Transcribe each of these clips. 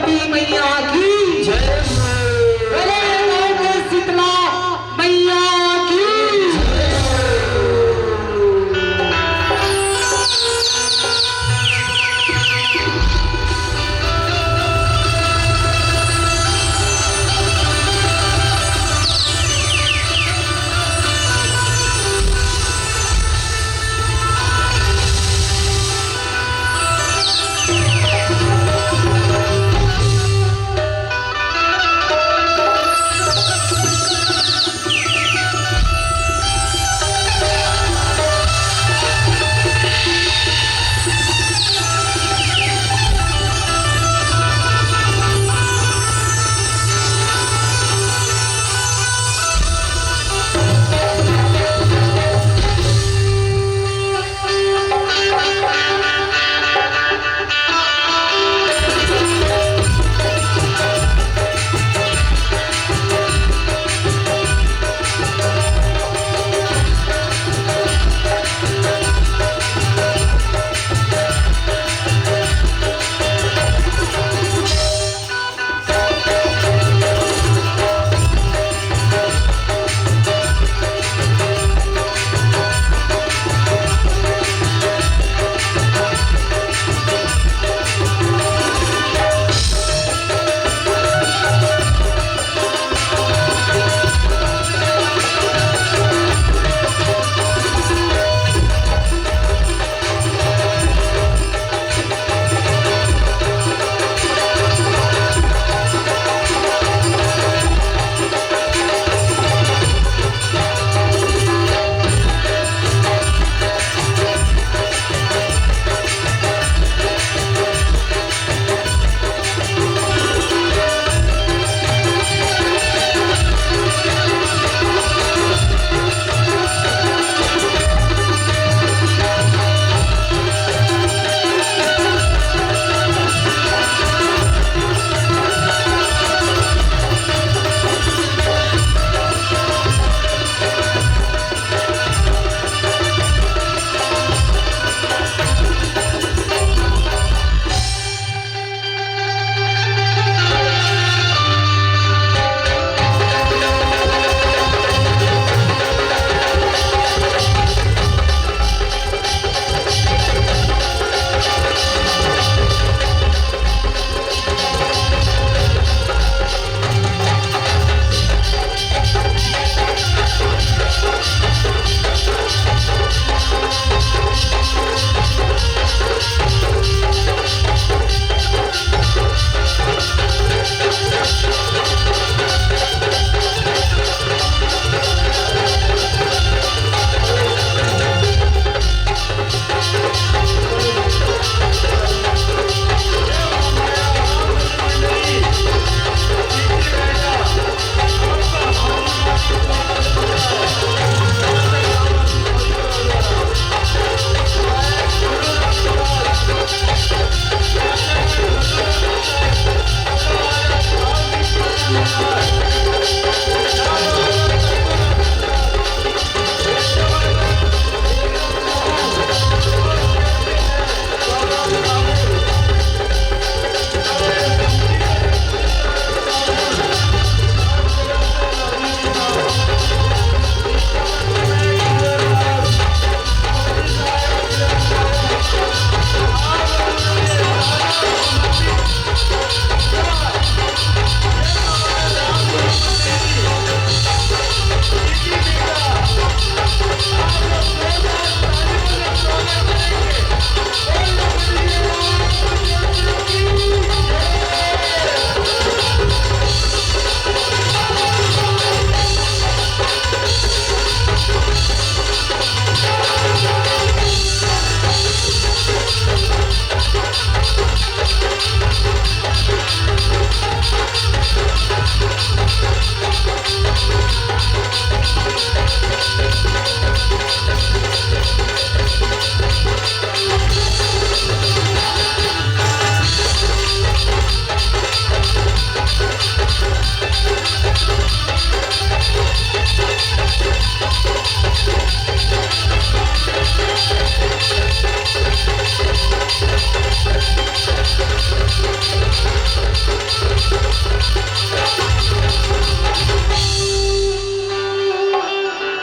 भगवती मैया की जय। बोले शीतला मैया की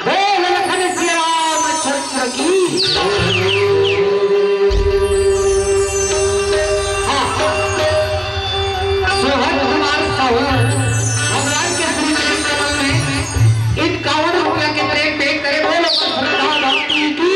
बोल लखन श्री रामचंद्र की। सोहन कुमार साहू भगवान के श्री चरण में इन 51 रुपया के ब्रेक देख करे बोलो सरदार भक्ति की।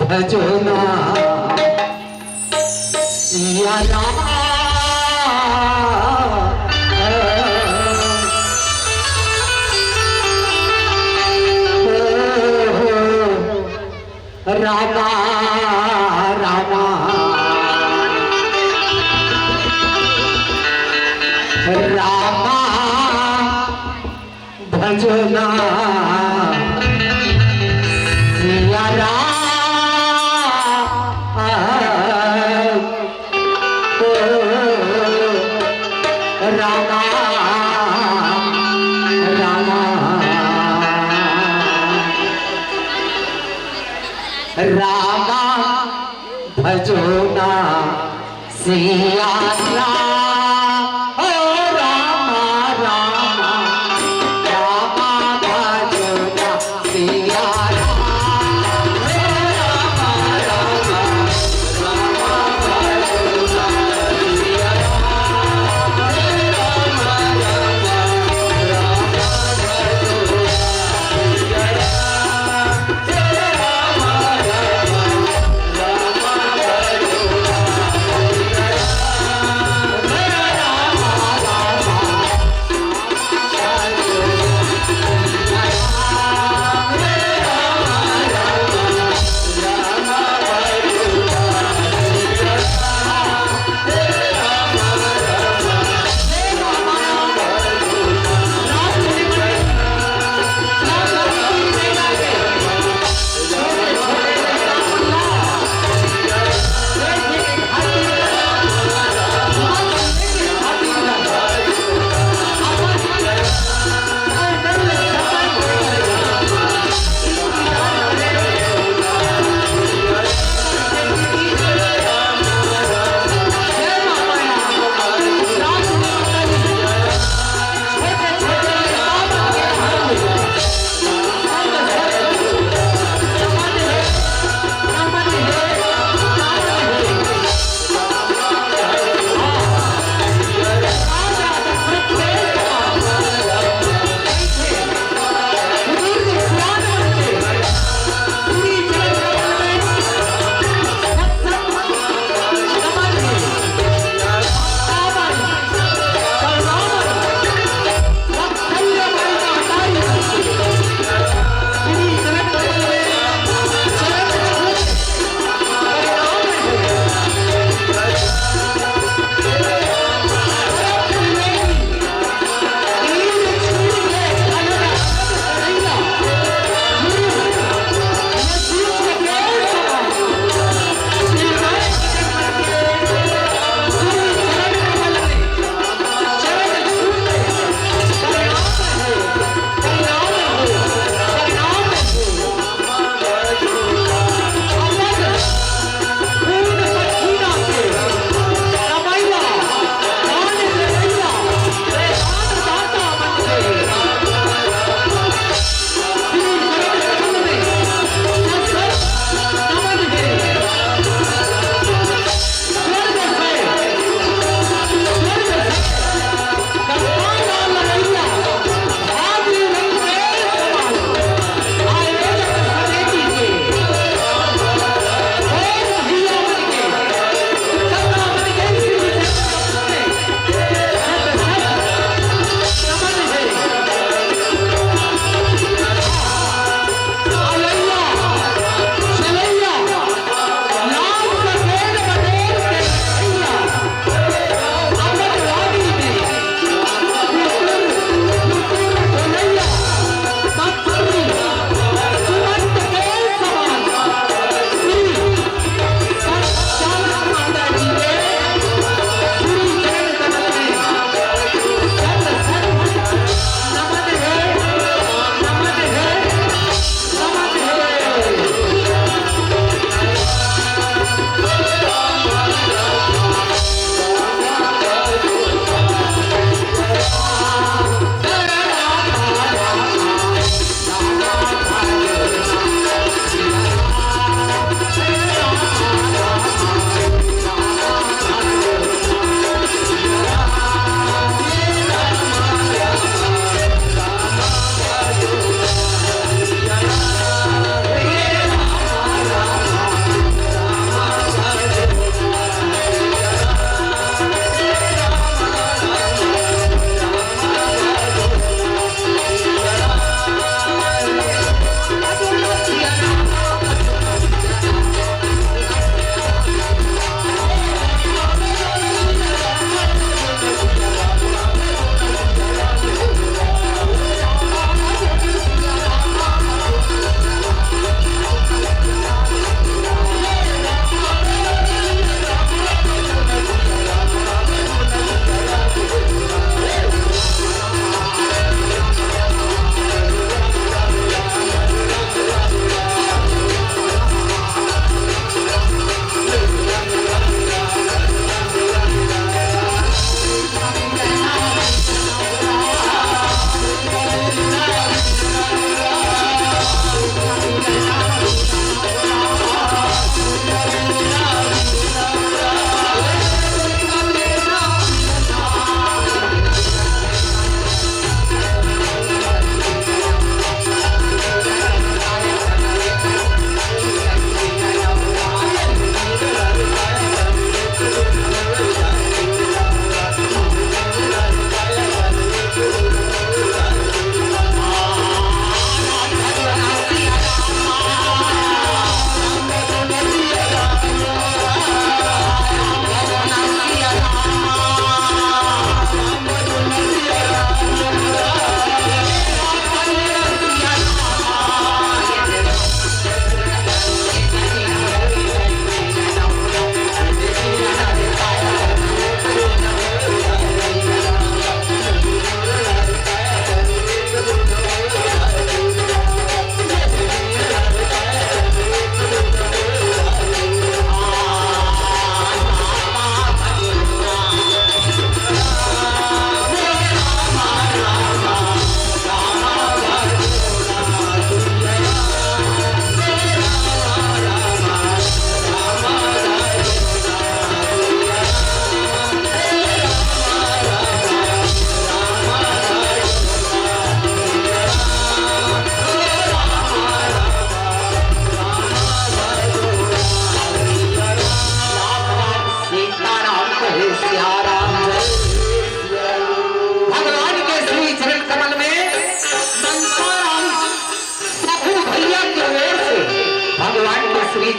भजना सिया राम रामा रामा रामा भजना सिया राम रामा रामा रामा भजना सिया राम रामा रामा रामा भजना सिया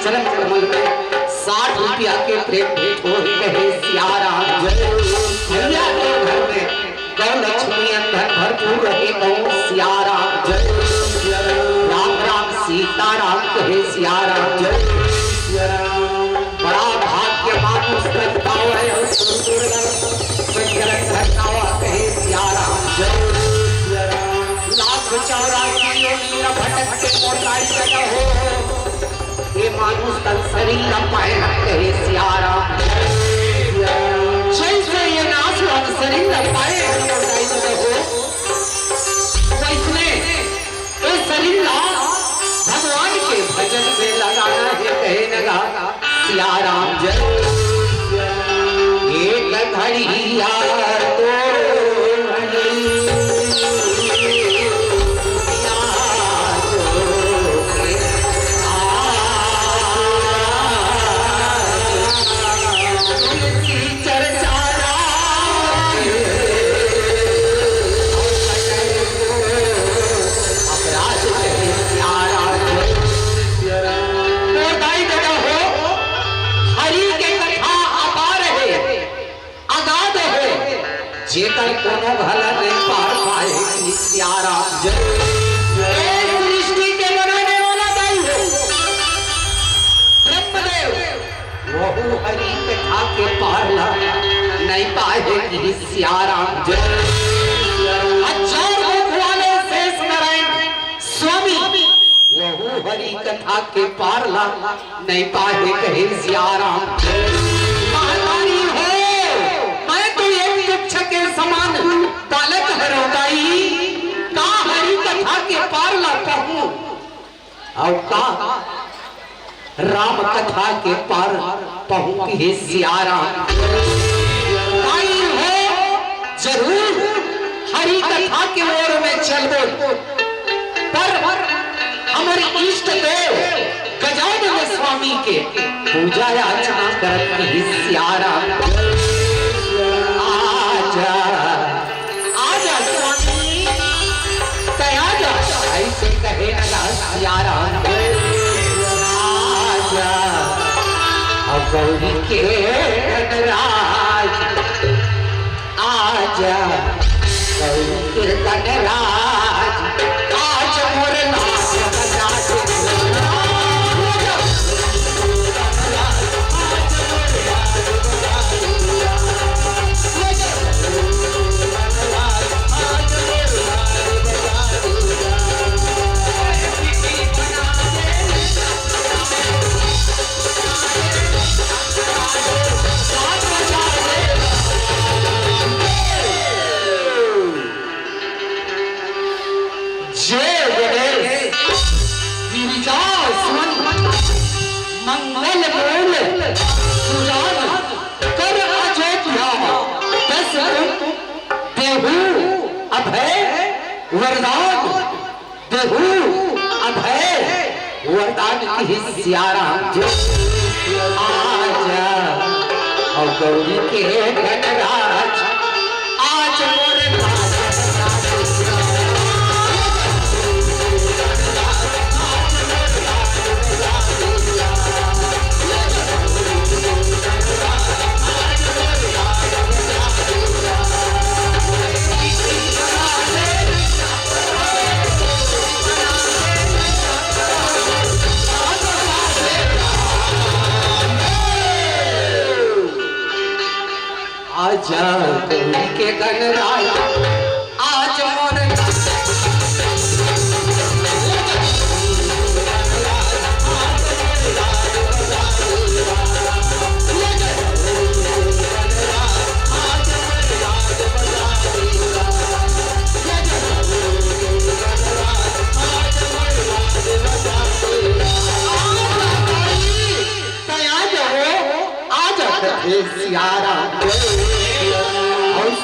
चरण कमल में 60 रुपया के प्रेम भेंट हो कहे सियाराम भैया के घर में गौ लक्ष्मी अंदर भरपूर रहे गौ सियाराम राम राम सीताराम कहे सियाराम बड़ा भाग्य मानुष रखतावा है कहे सियाराम लाख 84 योनि न भटक के मोटाई जगह हो ये मानुष तन शरीर पाए कहे सियाराम जैसे ये नाश शरीर पाए मोटाई जगह हो वैसने ये शरीर भगवान के भजन में लगाना है कहे लगा सियाराम जय एक घड़ी यार जेकर कोनो भला नहीं पार पाए सियाराम सृष्टि के बनाने वाला दाई हो ब्रह्मदेव वह हरि कथा के पार ला नहीं पाए सियाराम हजार मुख वाले शेष नारायण स्वामी वह हरि कथा के पार ला नहीं पाए कहे सियाराम के समान बालक हरोदाई का हरि कथा के पार ला कहूं और का राम कथा के पार पहुं हे सियाराम आई हो जरूर हरि कथा के ओर में चलो पर हमारे इष्ट देव गजानन स्वामी के पूजा अर्चना करत ही सियाराम आजा स्वामी आजा ऐसे कहे सियाराम आजा गौरी के गणराज आजा गौरी के गणराज आज मोर नाच मंगल मूल सुजान कर अजोध्या दस देहु अभय वरदान देहु अभय वरदान की सियाराम आजा और गौरी के गणराज आज मोर आजा गौरी के गणराज आज मोर सियाराम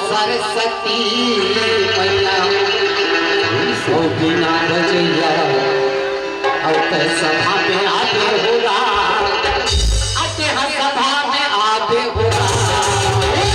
सरस्वती मैया बिना बजैया और सभा में आते होगा आते हर सभा में आते होगा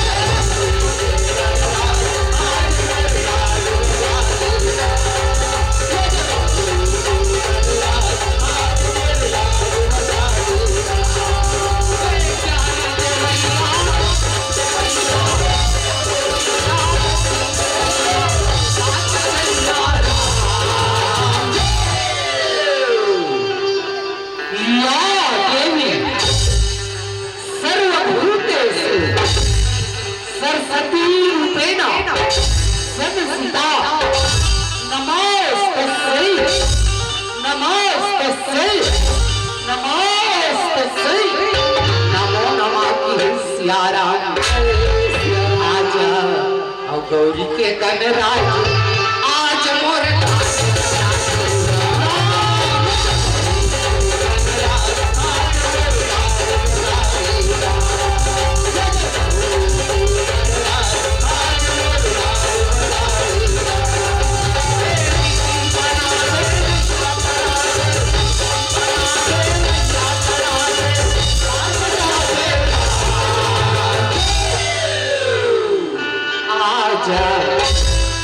नमस्ते नमो नमः की सियाराम आजा और गौरी के गणराज आज मोर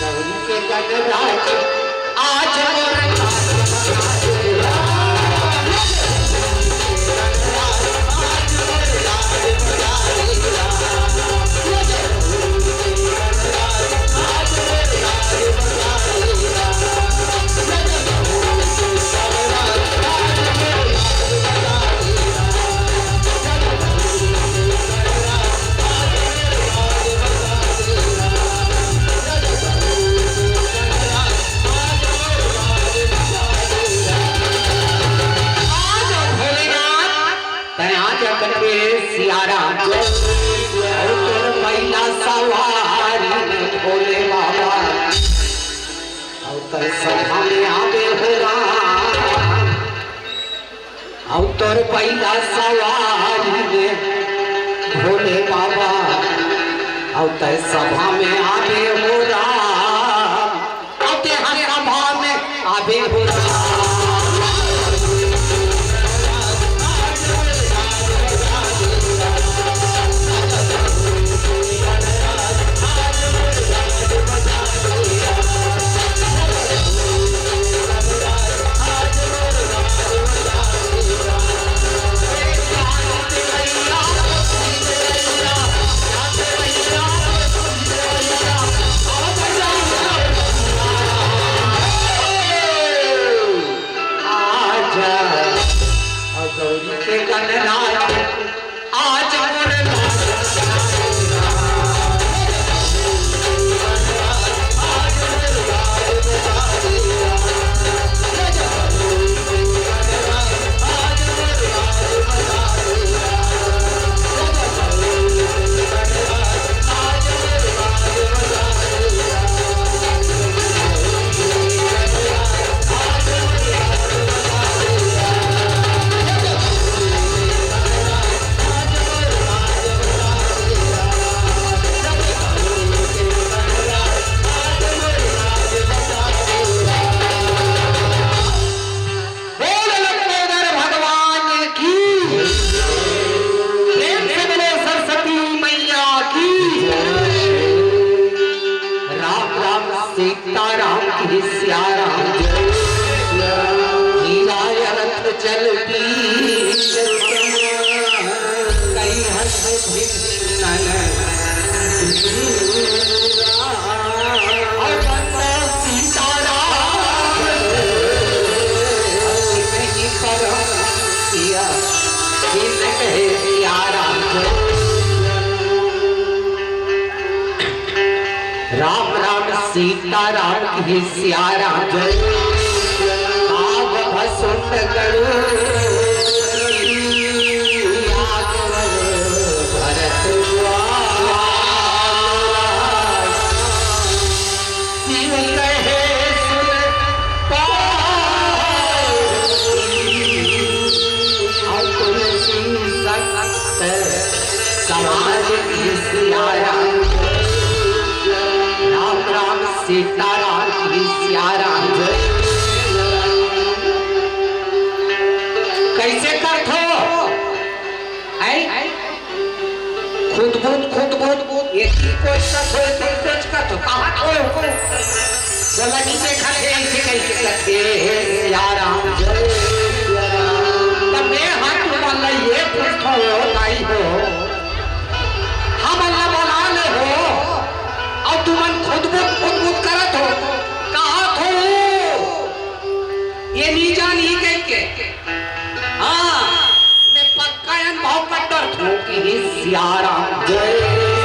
गौरी के गणराज आज सियाराम और महिला सवारी भोले बाबा और तर सभा में आवे हो राम और तोर महिला सवारी भोले बाबा और तर सभा में आवे हो राम और तेरा सभा में आवे हो राम राम राम सीताराम की सियाराम जय आग भसुंड गरु भरत शिव कहे सुन तुलसी सक्त समाज की सियाराम सीताराम की सियाराम कैसे करथो खुद बुद ये की कोई सच हो तो कुछ का तो कहां हो जला नहीं देखा है ऐसे कैसे करते सियाराम जय तब मैं हाथ वाला ये पूछो नहीं हो हम अल्लाह बोला ले हो और तुमन खुद करत हो कहा थो ये नहीं जानी के हाँ मैं पक्का अनुभव करता हूँ कि सियाराम जय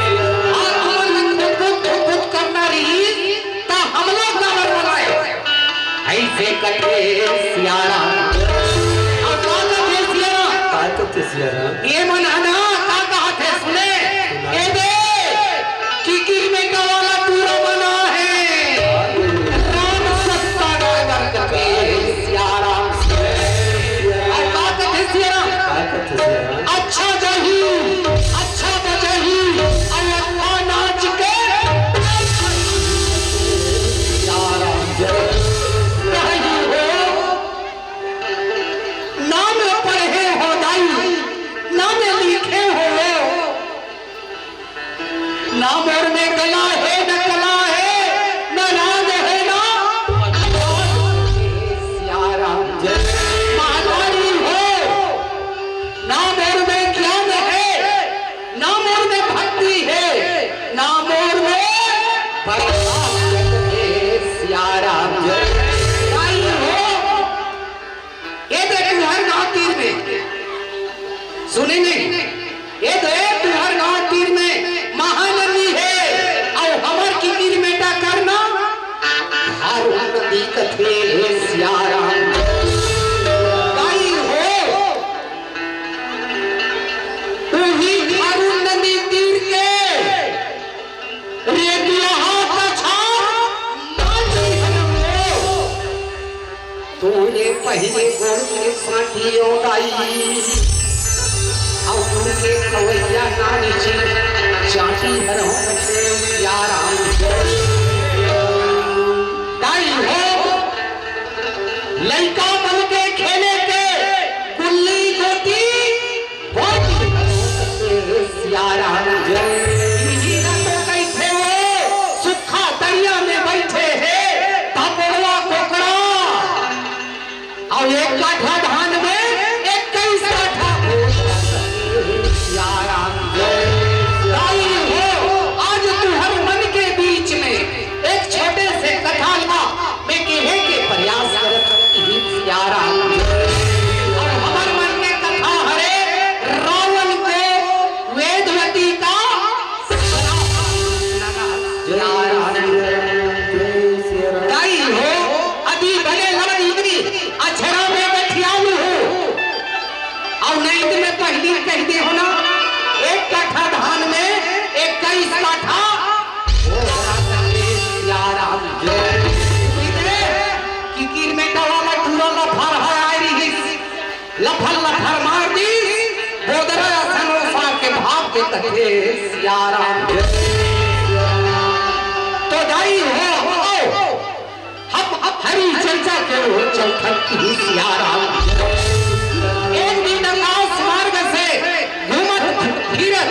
खुद करना रही तो हम लोग गावर बनाए ऐसे करके सियाराम और ये मनाना का कहा थे सुने ए दे किकिर में वाला पूरा बना है राम सत्ता ड्राइवर करके सियारा और का कहते सियारा अच्छा जही अच्छा बजही और अच्छा नाच के सियारा जय नाम पढ़े हो दाई नाम लिखे हो नाम और में कला है न कला है न राग है ना सियारा महादारी हो नाम और में ज्ञान है नाम और में भक्ति है नाम और में सियारा सुने नहीं ये तो तुहर गांव तीर में महानदी है और हमर की तीर मेटा करना हर नदी कथे सियारा काई हो तू ही हर नदी तीर के रे दुल्हा का छाप मांझी हो तूने पहले गोड़ के साथी ओदाई और तुमसे कवैया नानी जी चाटी हरों से प्यारा दाई हो लड़का बन के खेले के गुल्ली गोटी होती सियारा हीरा तो कैसे हो सुखा दरिया में बैठे हैं तापड़वा कोकड़ा और एक काठा धान में 21 काठा आज तू हर मन के बीच में एक छोटे से कथा ला मैं कहे के प्रयास करत सियारा और हमार मन में कथा हरे रावण को वेदवती का दाई हो अभी भले लड़ इंद्री अछरा में बैठियालू हो और नहीं में पहली कह दे हो ना एक काठा धान में 21 काठा किकिर में वाला टूरा लफर है रही लफर लफर मार दी बोदरा सनोसा के भाव के तके सियारा तो दाई हो हम हरी चर्चा के हो चौथक की सियारा एक दिन आकाश मार्ग से घूमत फिरत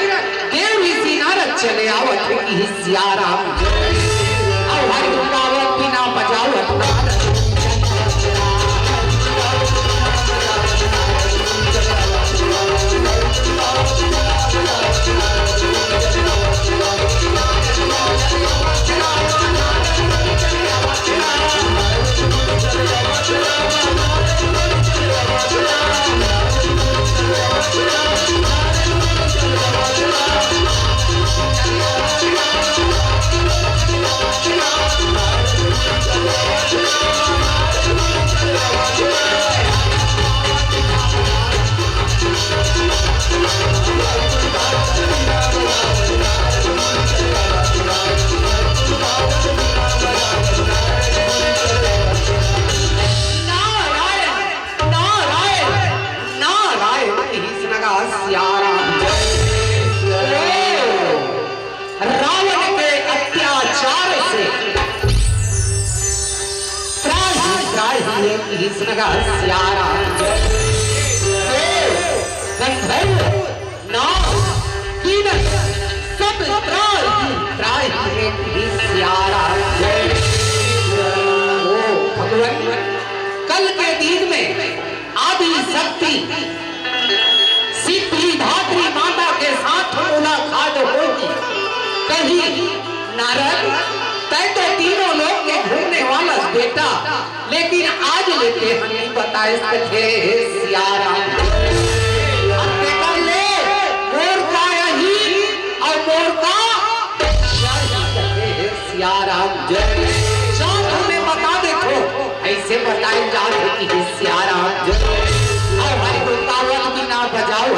देवी सिनारत चले आवत की सियारा और हर रुकावट बिना बजावत सियारा सब सियारा भगवान कल के दिन में आदि शक्ति सिद्धि धात्री माता के साथ मुलाकात होगी कहीं नारद तय तो तीनों लोग के घूमने वाला बेटा लेकिन आज लेते हम नहीं बताए थे सियारा मोर का यही और मोर का सियारा हमें बता देखो ऐसे बताए जा सियारा और हमारी रुकावट भी ना बजाओ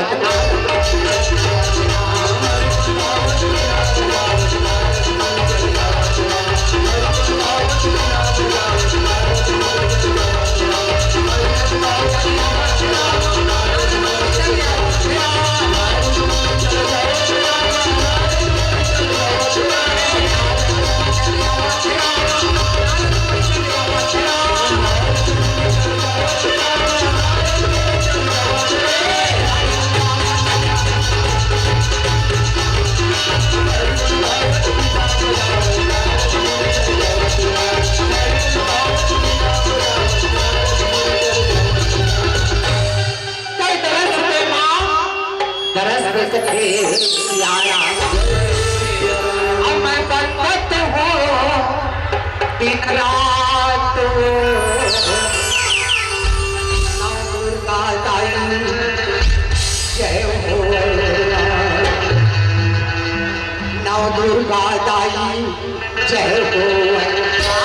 सकते सियारा और मैं बरकत हो दिन रात नौ दुर्गा दाई जय हो नौ दुर्गा दाई जय हो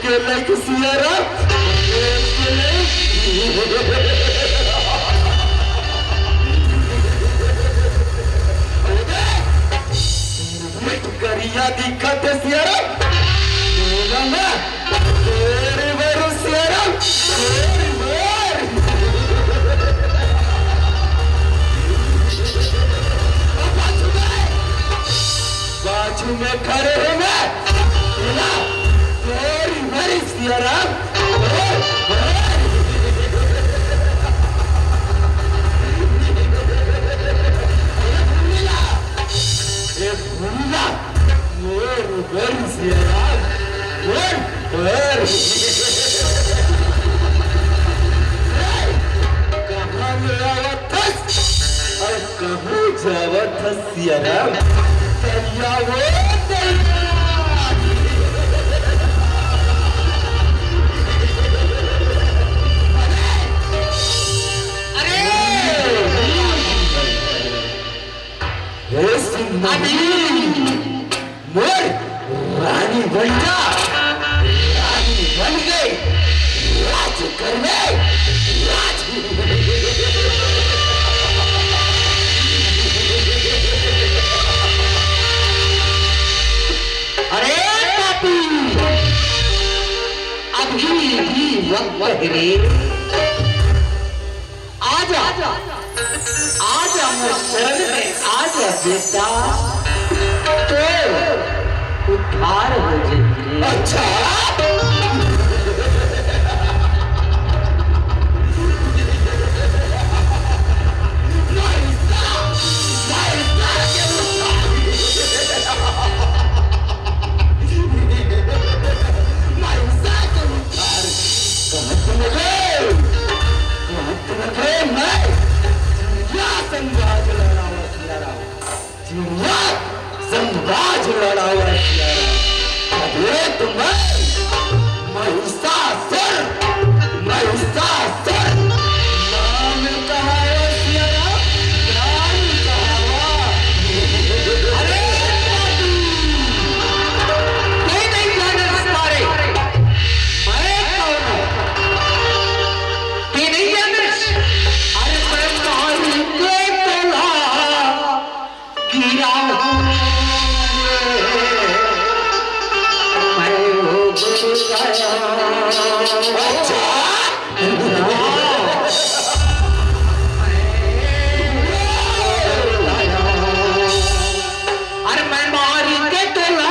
के लाइक सियारा करिया दिखत सियारा ना तेरे बारू सियारा बाजू में खड़े हो मैं तेरी मेरी सियारा कहाँ जावत सियारा तैया वो मोर रानी बन जा रानी बन गई राज करने राज अरे पापी अभी भी वक्त है आजा आजा मेरे शरण में आजा बेटा तो उद्धार हो जाएगी। अच्छा संराज लड़ा हुआ अरे तुम्हें महिषासुर महिषासुर नाम कहा है सियारा नाम कहा अरे कोई नहीं जाने सारे मैं कौन हूँ नहीं जाने अरे मैं मारू के तोला गिरा अरे मैं मारी के तोला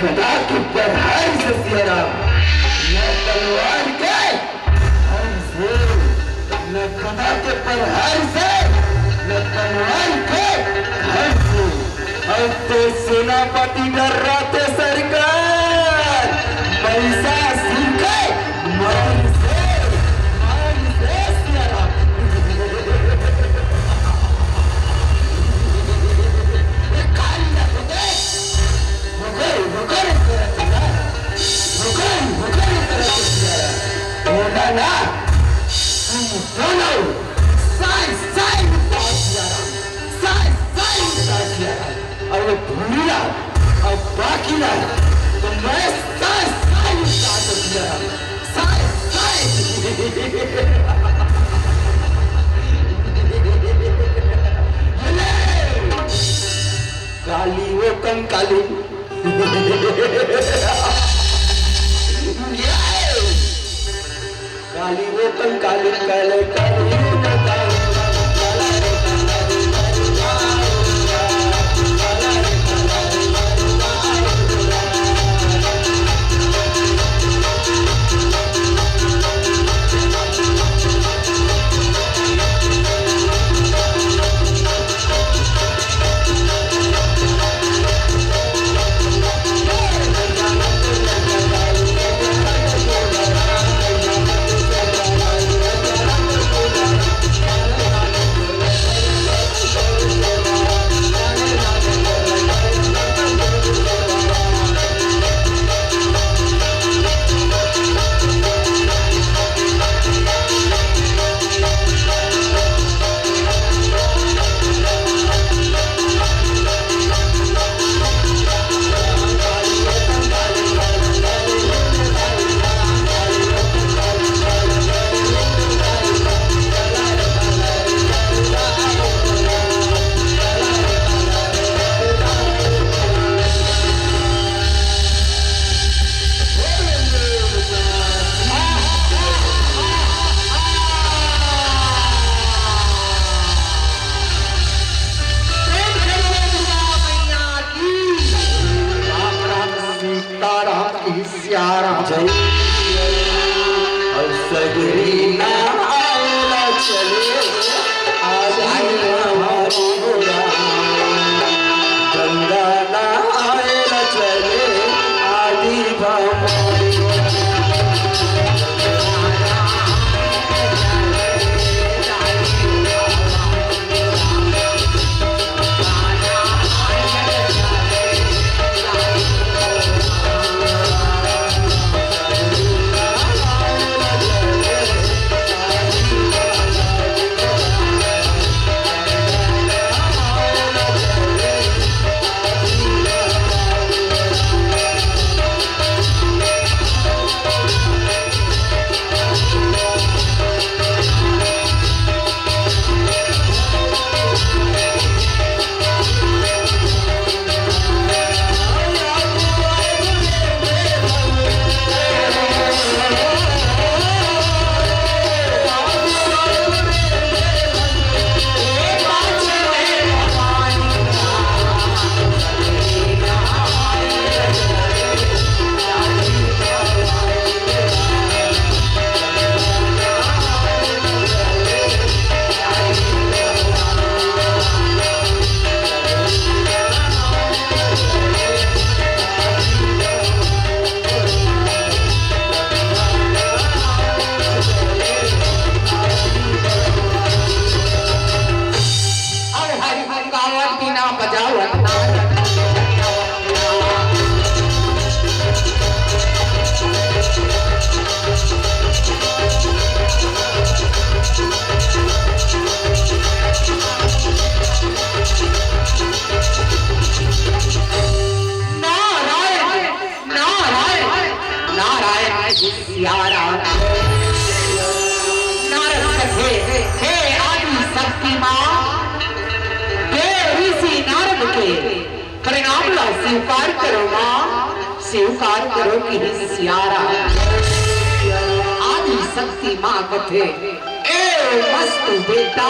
गदा के प्रहार से सियारा न तलवार के हर से न गदा के प्रहार से न तलवार के हर से अब तो सेनापति डर रहा थे सरकार महिषासुर के मार से सियारा कंकाली काली वो कंकाली काले काली स्वीकार करो माँ, स्वीकार करो कि सियारा आदि शक्ति माँ कथे ए मस्त बेटा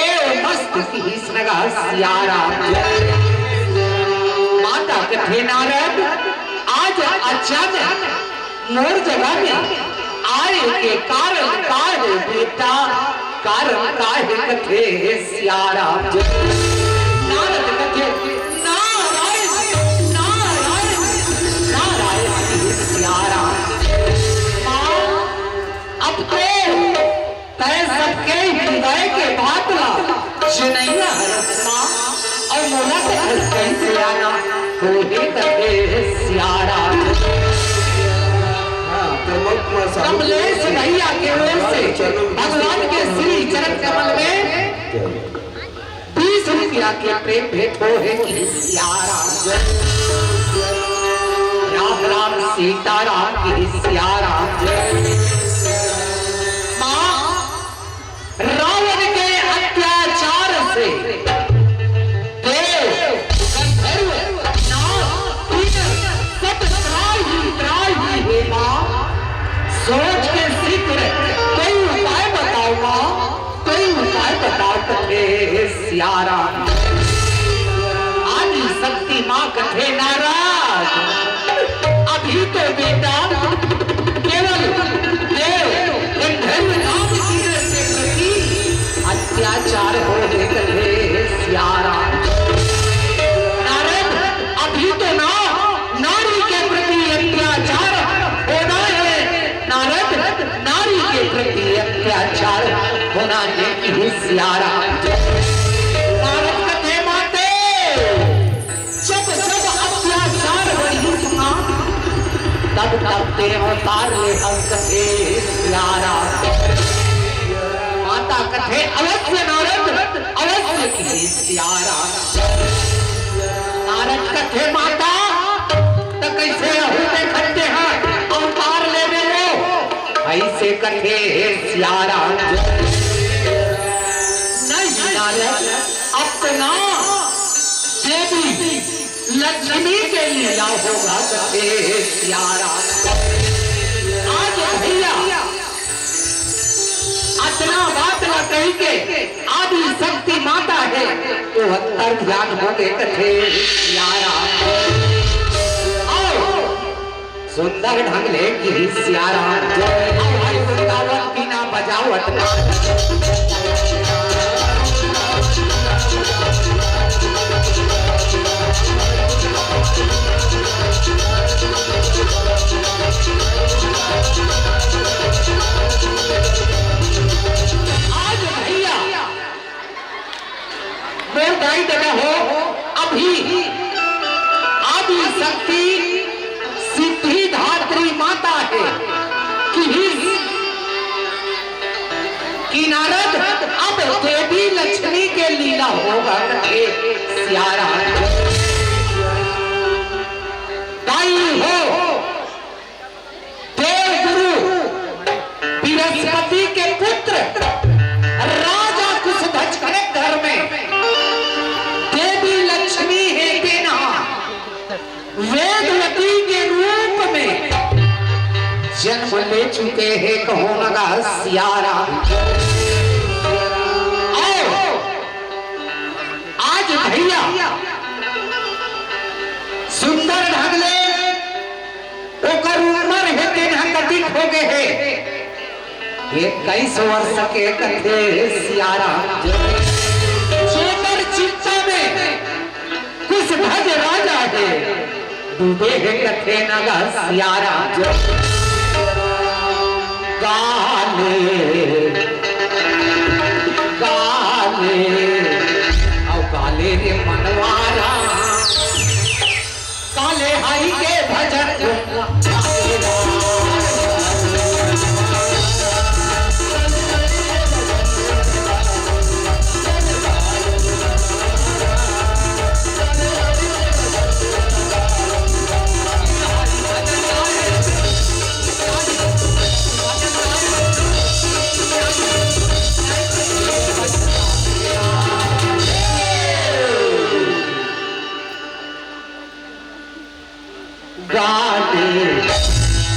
ए मस्त की सगा सियारा माता कथे नारद आज अचानक मोर जगह में आए के कारण काहे बेटा कारण काहे कथे सियारा नारद कथे अब तो तय सबके हृदय के भातला सुनैया हरसमा और मोला से कहीं से आना हो ही करके सियारा कमलेश भैया के ओर से भगवान के श्री चरण कमल में 20 रुपया के प्रेम भेंट हो है कि सियारा राम राम सीता राम की सियारा रावण के अत्याचार से देव गंधर्व सियारा। आदि शक्ति मां कथे नाराज, अभी तो बेटा केवल देव गंधर्व नाम की से प्रति अत्याचार हो कथे सियारा। नारद अभी तो ना नारी के प्रति अत्याचार होना है, नारद नारी के प्रति अत्याचार होना है कि सियारा। नारद कथे माते जब जब अत्याचार वही सुना, तब तब ते अवतार ले हम कथे सियारा। माता कथे अवश्य नारद अवश्य की सियारा। नारद कथे माता तो कैसे होते खड़ते हैं अवतार लेने वो, ऐसे कथे सियारा। नहीं नारद अपना देवी लक्ष्मी के लिए होगा कथे सियारा। आज भैया इतना बात न कही के आदि शक्ति माता है तो अंतर ध्यान हो गए कथे सियारा। सुंदर ढंग ले की सियारा। वृंदावन बिना बजावट हो। अभी आदि शक्ति सिद्धि धात्री माता है कि नारद अब देवी लक्ष्मी के लीला होगा कथे सियारा। दाई हो देव गुरु बृहस्पति के पुत्र राजा कुशध्वज के घर में वेदवती के रूप में जन्म ले चुके हैं कहो लगा सियारा। आज भैया सुंदर ढंग ले ओकर उम्र है तेना कटिक हो गए है 21 वर्ष के कथे सियारा। जेकर चित्ता में कुछ भज राजा है डूबे है कथे नगा सियारा। काले काले औ काले रे मनवारा, काले हरि के भजन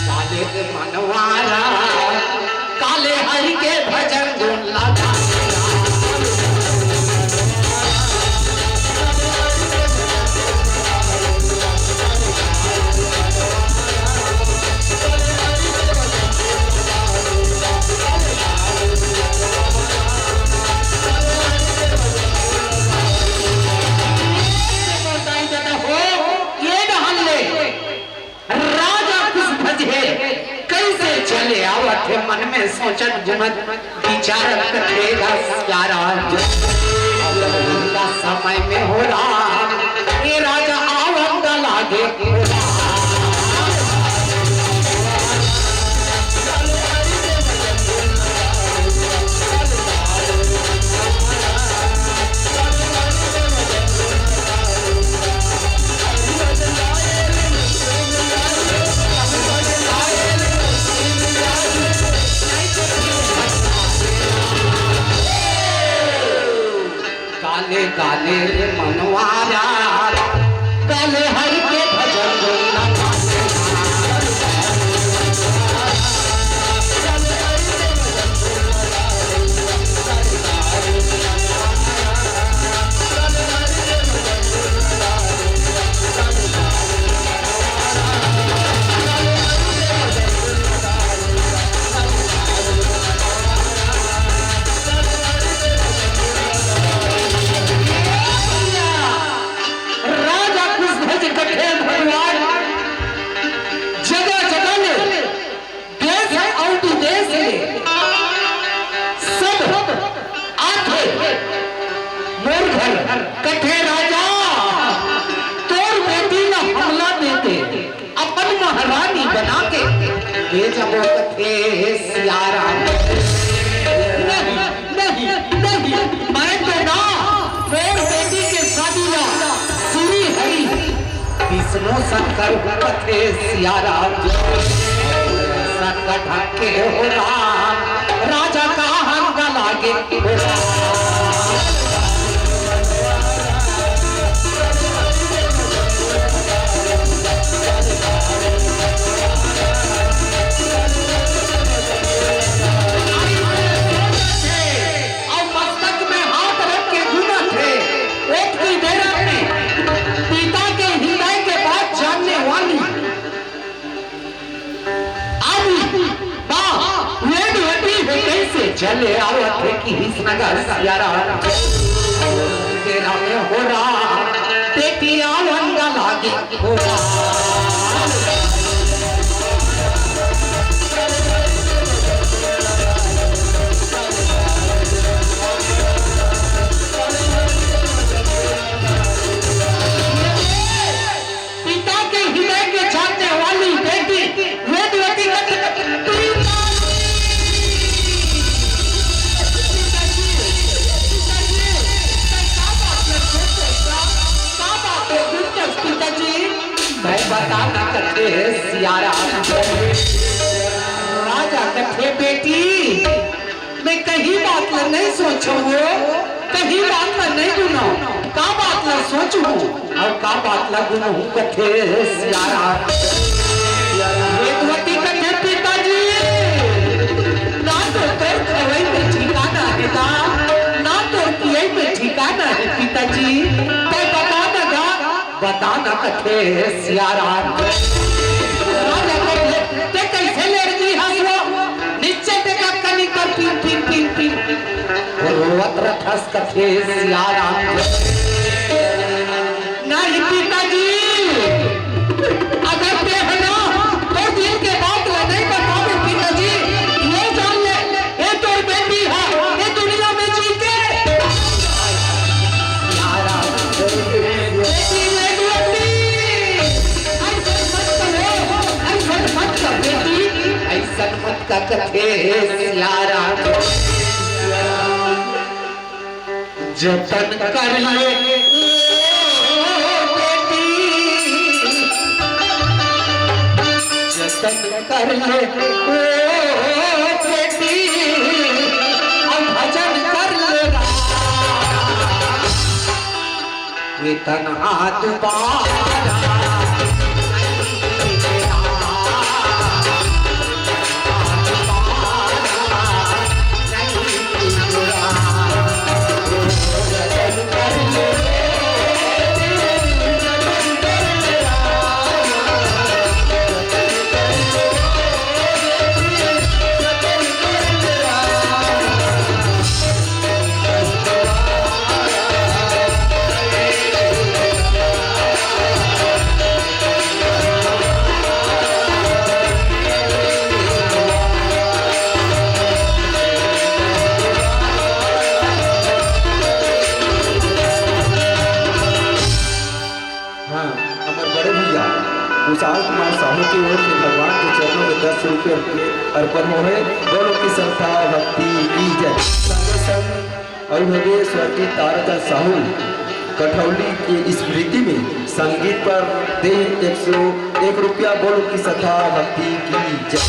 काले मनवारा, काले हरि के भजन गुण लगा। मन में सोचत जुमत विचारत कथेगा सियारा। समय में हो रहा ये राजा आवंग लागे काले काले मनवारा, काले हरि के भजन घर कठे राजा तोर बेटी ना हमला देते अपन महारानी बना के ये जब कथे सियारा नहीं मैं तो ना तोर बेटी के शादी ना श्री हरि विष्णु शंकर कथे सियारा संकट के हो राम राजा का हंगा लागे चले आवत है कि नगर सियारा तेरा में हो रहा बेटी आलंगा लागे हो पिता के हृदय के जानने वाली बेटी वेदवती मैं बताना करते सियारा राजा कथे बेटी मैं कहीं बात ला नहीं सोचू कहीं बात ला नहीं गुना का बात ला सोचू और का बात ला गुना कथे सियारा वेदवती कथे पिताजी ना तो तोर खवई में ठिकाना है ना तो किए में ठिकाना है पिताजी बताना कथे सियारा ते कैसे लड़की हंसो नीचे देखा कनी कर पीन रोवत रथस कथे सियारा नहीं पिताजी अगर ते है ना तो दिल के बात नहीं बताओगे पिताजी ये जान ले ये तो बेटी है ये दुनिया में जीते सियारा का कथे सियारा जतन कर ले बेटी जतन कर ले बेटी और भजन कर ले वेतन हाथ बारा विशाल कुमार साहू की ओर से भगवान के चरणों में 10 रुपये अर्पण हो है। दोनों की संस्था भक्ति की जय। संगे संग अभिभवे स्वर्गीय ताराचंद साहू कठौली की स्मृति में संगीत पर दे 101 रुपया। बोलो की संस्था भक्ति की जय।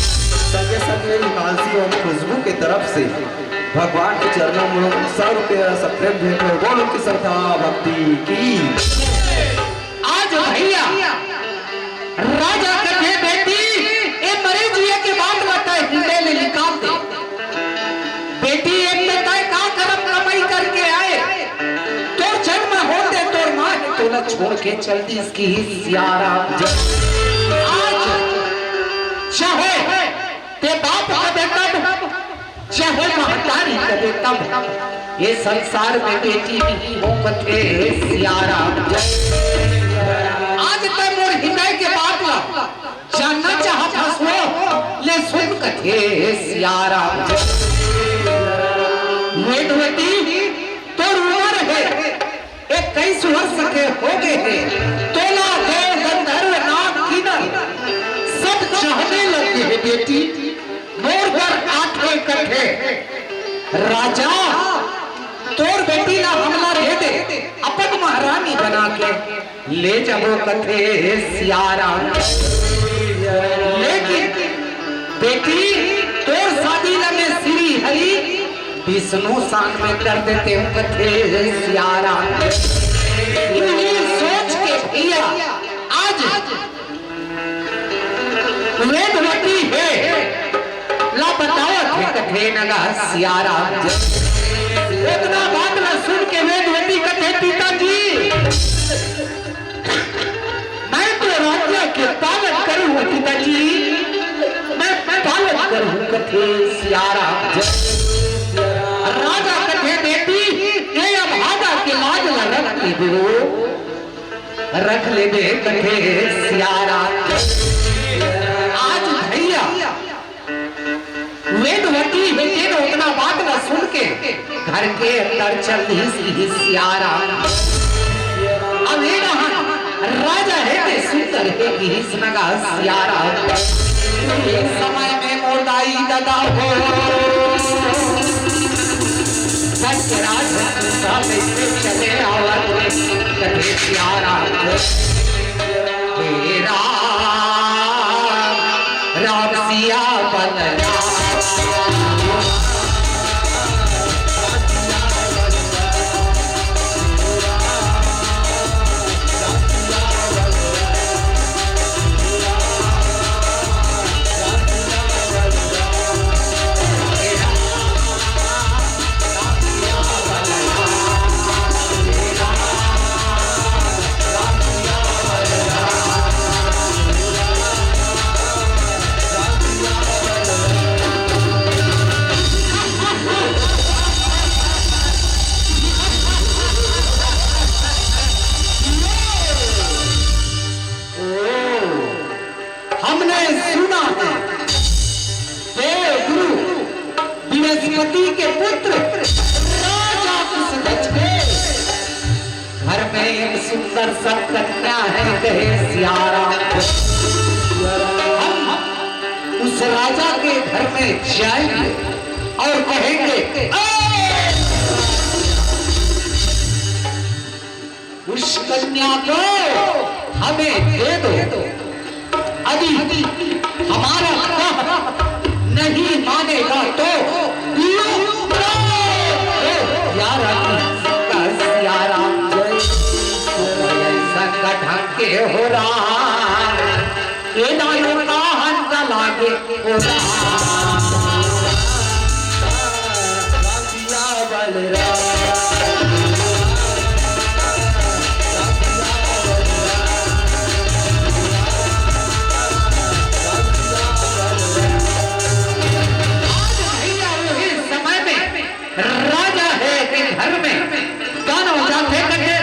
संगे संगे हिमांशी और खुशबू के तरफ से भगवान के चरणों में 100 रुपया सप्रेम भेंट है। बोलो की संस्था भक्ति की। आज भैया राजा कथे बेटी ए मरे जिए के बाद बताए हिंदे ले निकाल दे बेटी एक में काय का करम कमाई करके आए तो जन्म होते तो मां ने तोला छोड़ के चल दी इसकी सियारा। आज चाहे ते बाप का बेटा चाहे महतारी का बेटा ये संसार में बेटी नहीं हो कथे सियारा। आज तक मोर हृदय के बात ला जानना चाहत हसो ले सुन कथे सियारा। वेदवती तो उम्र है 20 वर्ष के हो गए हैं, तोला दो गंधर्व नाग किन्नर सब चाहने लगे हैं बेटी, मोर पर 8 कट्ठे राजा तोर बेटी ना हमला रहे दे, अपन महारानी बना के ले जाओ कथे सियारा। लेकिन बेटी तोर शादी लगे श्री हरि विष्णु सान में कर देते हो कथे सियारा। सोच के भैया आज वेदवती है ला बताओ थे कथे नगा सियारा। इतना बात न सुन के वेदवती कथे पिताजी मैं तो राज्य के पालन करूं पिताजी, मैं पालन करूं कथे सियारा। राजा कथे बेटी ये अभागा के लाज न रख ले दो, रख ले दे कथे सियारा। आज भैया वेदवती बेटे ने उतना बात न सुन के घर के अंदर चल दी सियारा। अब ये राजा है के सुंदर है कि इसनगा सियारा। एक समय में मोदाई दादा हो सत्यराज से चले आवत कथे सियारा। तेरा राम सिया बलरा बृहस्पति के पुत्र राजा कुशध्वज के घर में एक सुंदर सा कन्या है कहे सियारा। हम उस राजा के घर में जाएंगे और कहेंगे उस कन्या को हमें दे दो, यदि हमारा नहीं मानेगा तो संगठन के हो रहा ये दानों का हंस लागे हो राजा है कि घर में गाना जाते करते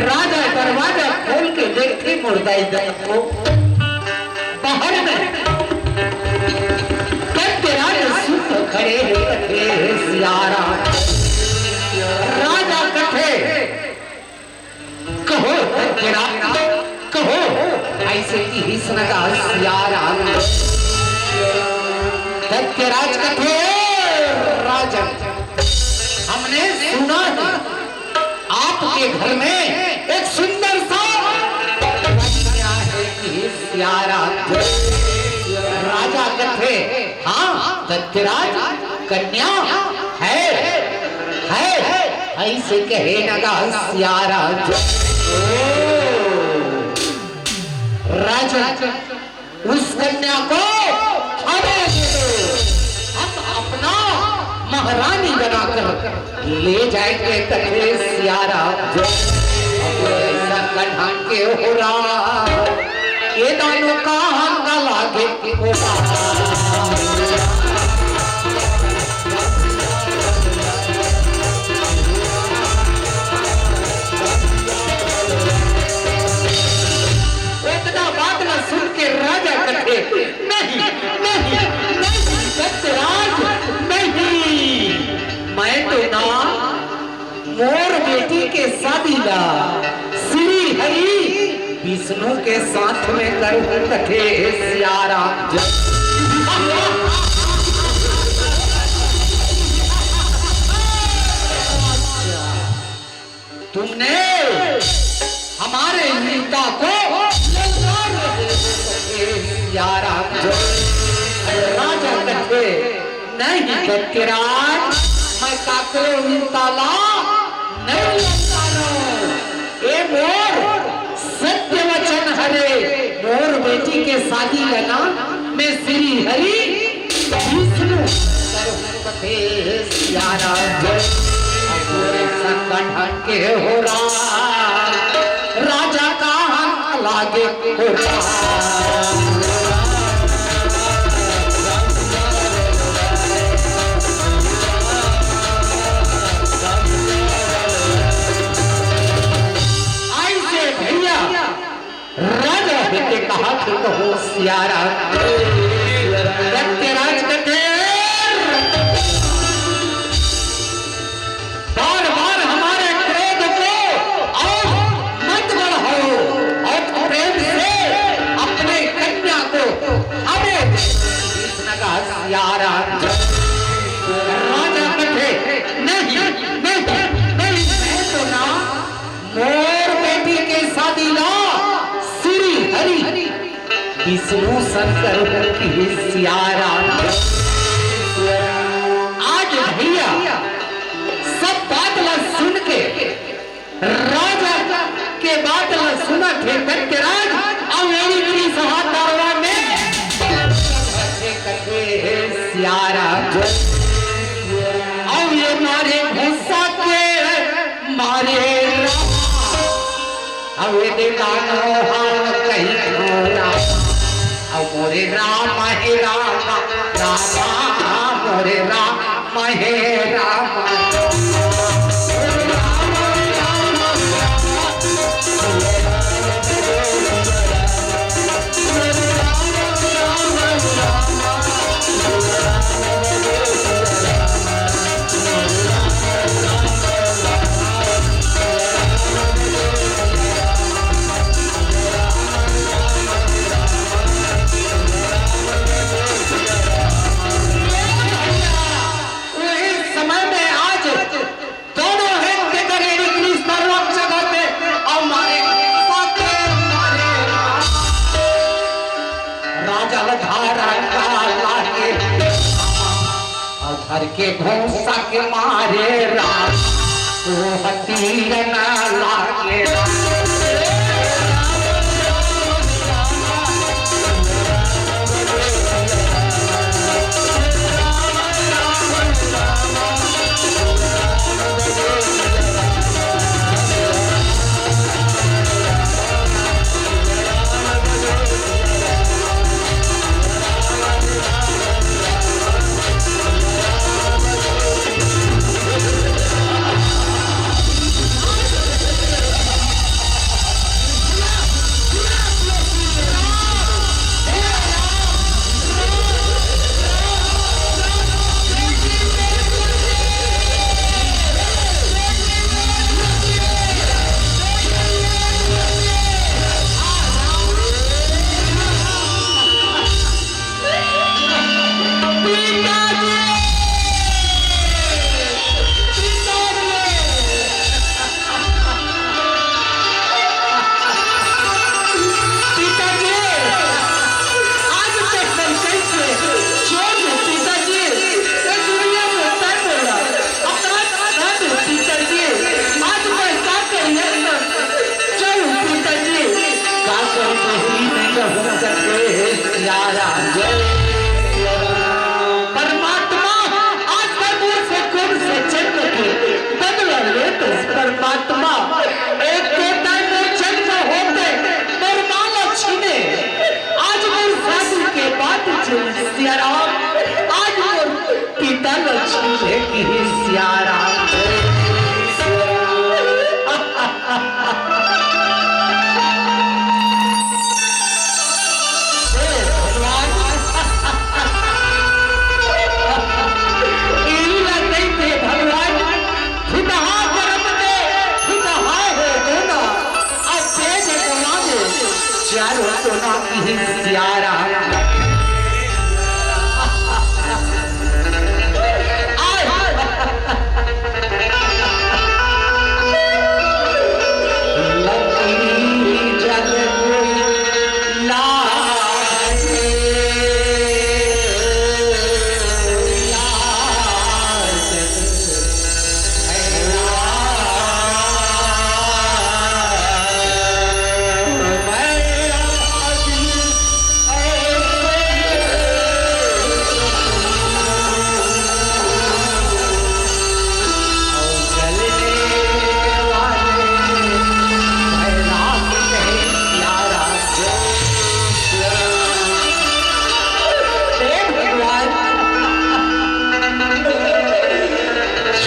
राजा दरवाजा खोल के देखते मुर्दाई को बाहर में सुत खड़े सियारा। राजा कथे कहो कहो ऐसे की हिस्सा सियारा। सत्यराज कथे राजन हमने सुना है आपके घर में एक सुंदर सा कन्या है कि सियारा। राजा कथे हाँ सत्यराज कन्या है ऐसे कहे नगा सियारा। राजा उस कन्या को हम अपना महारानी बनाकर ले जाएंगे कथे सियारा। संगठन के हो रहा ये दोनों का हंगा लागे इतना बात न सुन के राजा कथे नहीं नहीं नहीं सत्यराज नहीं, मैं बेटी के शादी ला श्री हरि विष्णु के साथ में कर कथे सियारा तुमने हमारे नेता को यारा राजा कहे नहीं सत्यराज मैं काकरो ताला नहीं तालो ए मोर सत्य वचन हरे मोर बेटी के शादी लेना मैं श्री हरि विष्णु कथे यारा संगठन के हो राजा का लागे हो ऐसे भैया राजा बेटे कहा कि हो सियारा सत्यराज कथे यारा राजा कथे नहीं मैं तो ना मोर बेटी के शादी ला श्री हरि विष्णु शंकर की सियारा आज भैया सब बात ला सुन के राजा के बात ला सुना थे सत्यराज और मेरी मेरी सहायता में सियारा अब ये मारे भूसा के मारे अब ये देखा कहीं खोला अब मोरे राम हे राम राम मोरे राम हे राम घर के घोंसा के मारे राम वो हतीर ना लागे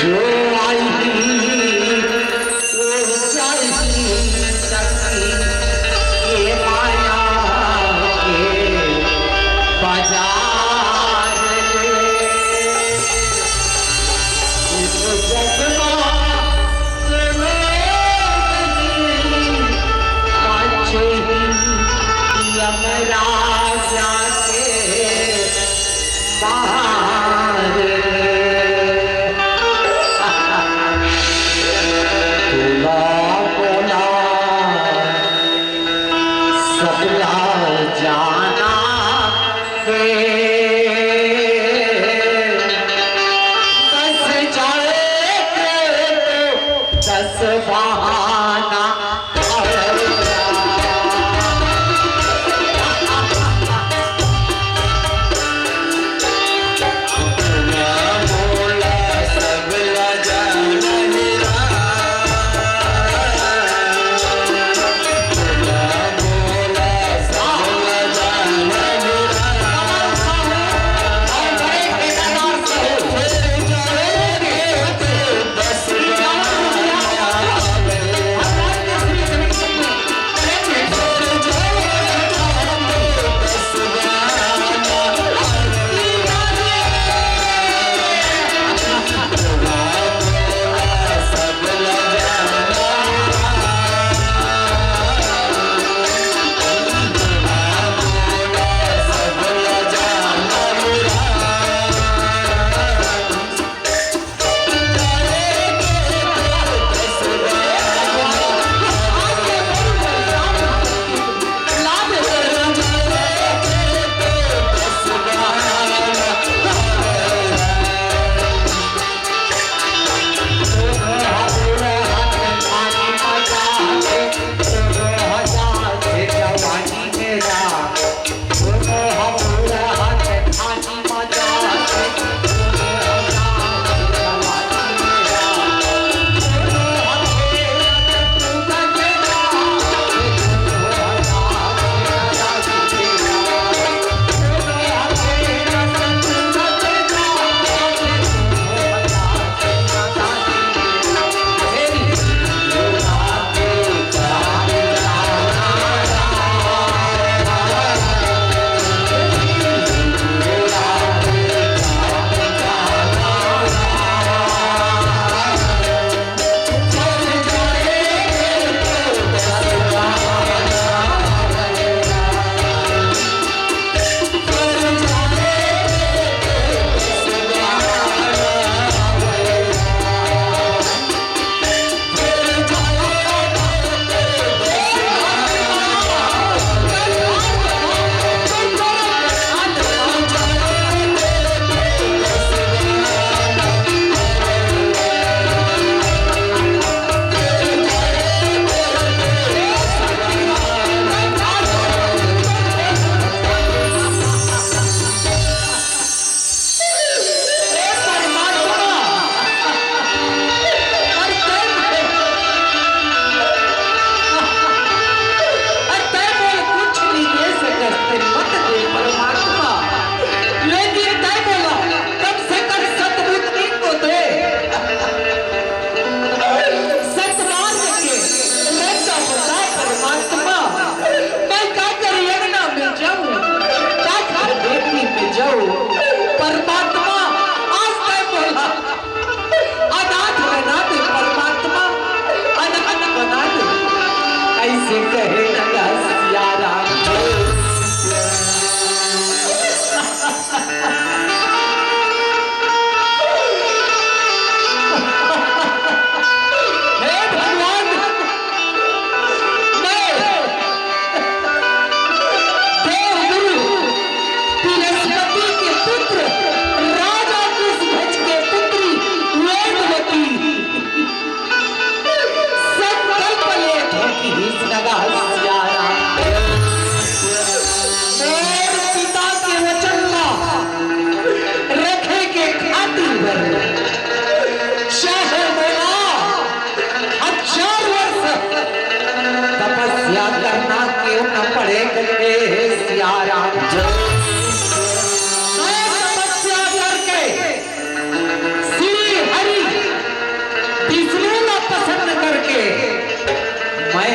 जो आई वो जाएगी सखी ये माया के बाजार में। इस जगमा यमराजा के बाहर तुला बोला सबला जाना है बस जाए तो 10 बहाना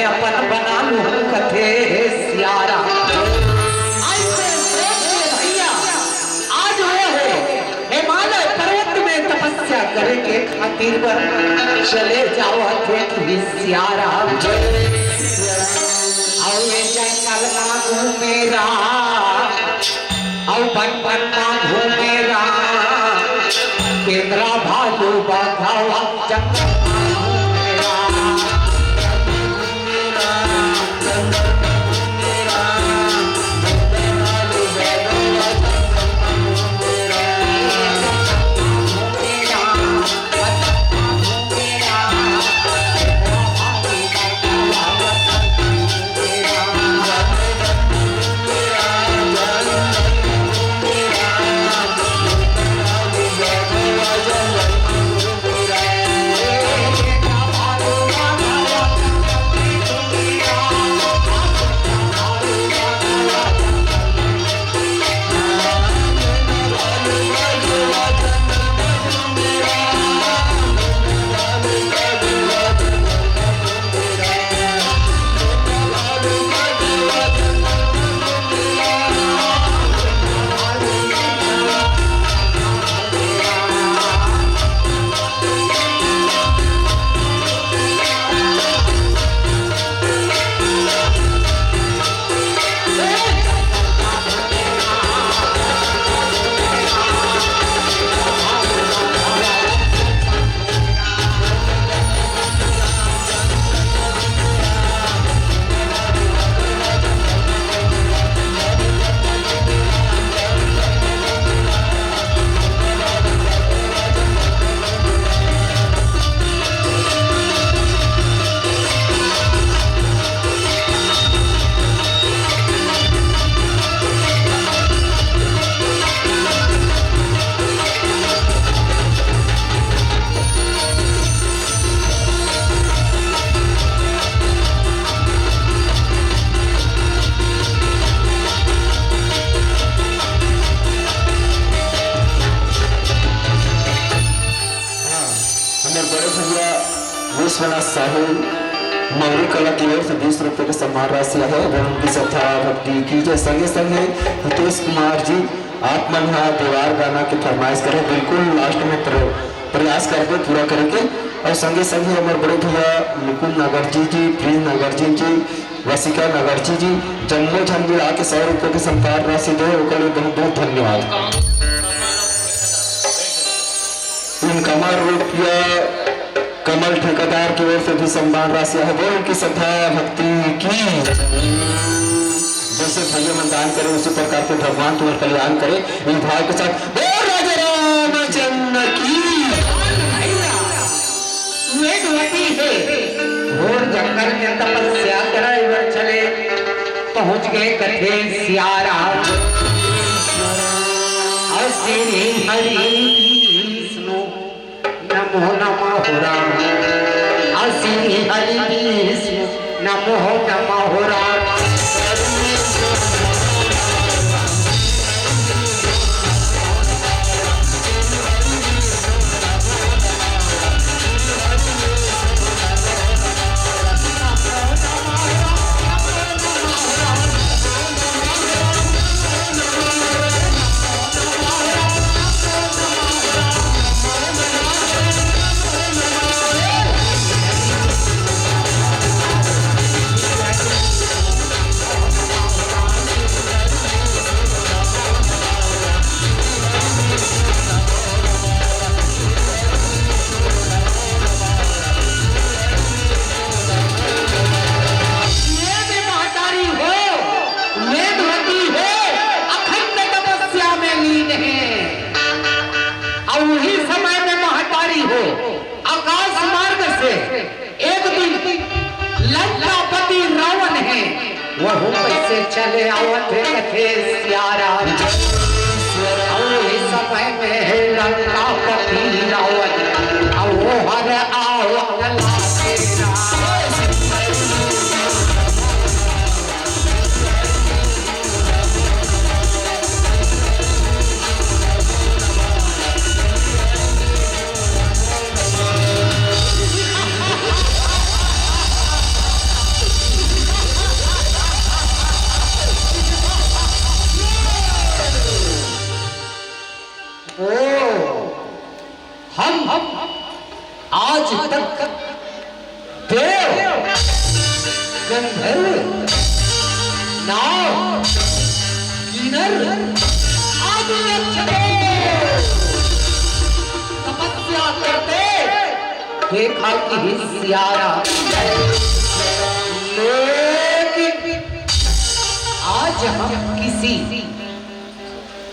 मैं अपन बना लूं कथे सियारा। ऐसे सोचिए भैया, आज वो है हिमालय पर्वत में तपस्या करे के खातिर पर चले जाओ थे सियारा। और ये जंगल ना घूमेरा और बन ना घूमेरा, केंद्रा भालू बाघावा जंगल विश्वनाथ साहू मौरी कला की ओर से 20 रुपए का सम्मान राशि है। उनकी श्रद्धा भक्ति की जय। संगे संगे हितेश कुमार जी आप मन दीवार गाना की फरमाइश करें, बिल्कुल लास्ट में प्रयास करके पूरा करेंगे। और संगे संगे हमारे बड़े भैया निकुल नगर जी, प्रिंस नगर जी, वसिका नगर जी जम्मू झंडी आके 100 रुपए के सम्मान राशि दे, बहुत बहुत धन्यवाद। इन कमर रुपया कमल ठेकेदार की ओर से भी सम्मान राशि है। वो उनकी श्रद्धा भक्ति की जैसे भैया मन दान करे उसी प्रकार से भगवान तुम्हारा कल्याण करे। इन भाव के साथ राजा रामचंद्र की वेदवती है। घोर जंगल में तपस्या करे चले, पहुंच गए कथे सियारा। श्री हरि विष्णु नमो नमः राम, श्री हरि विष्णु नमो नमः राम। वह कैसे चले आवत कथे सियारा। और इस समय में लंकापति रावण और वो हर आवत आज तक देव गंधर्व नाग किन्नर आदि तपस्या करते देखा कि सियारा, लेकिन आज हम किसी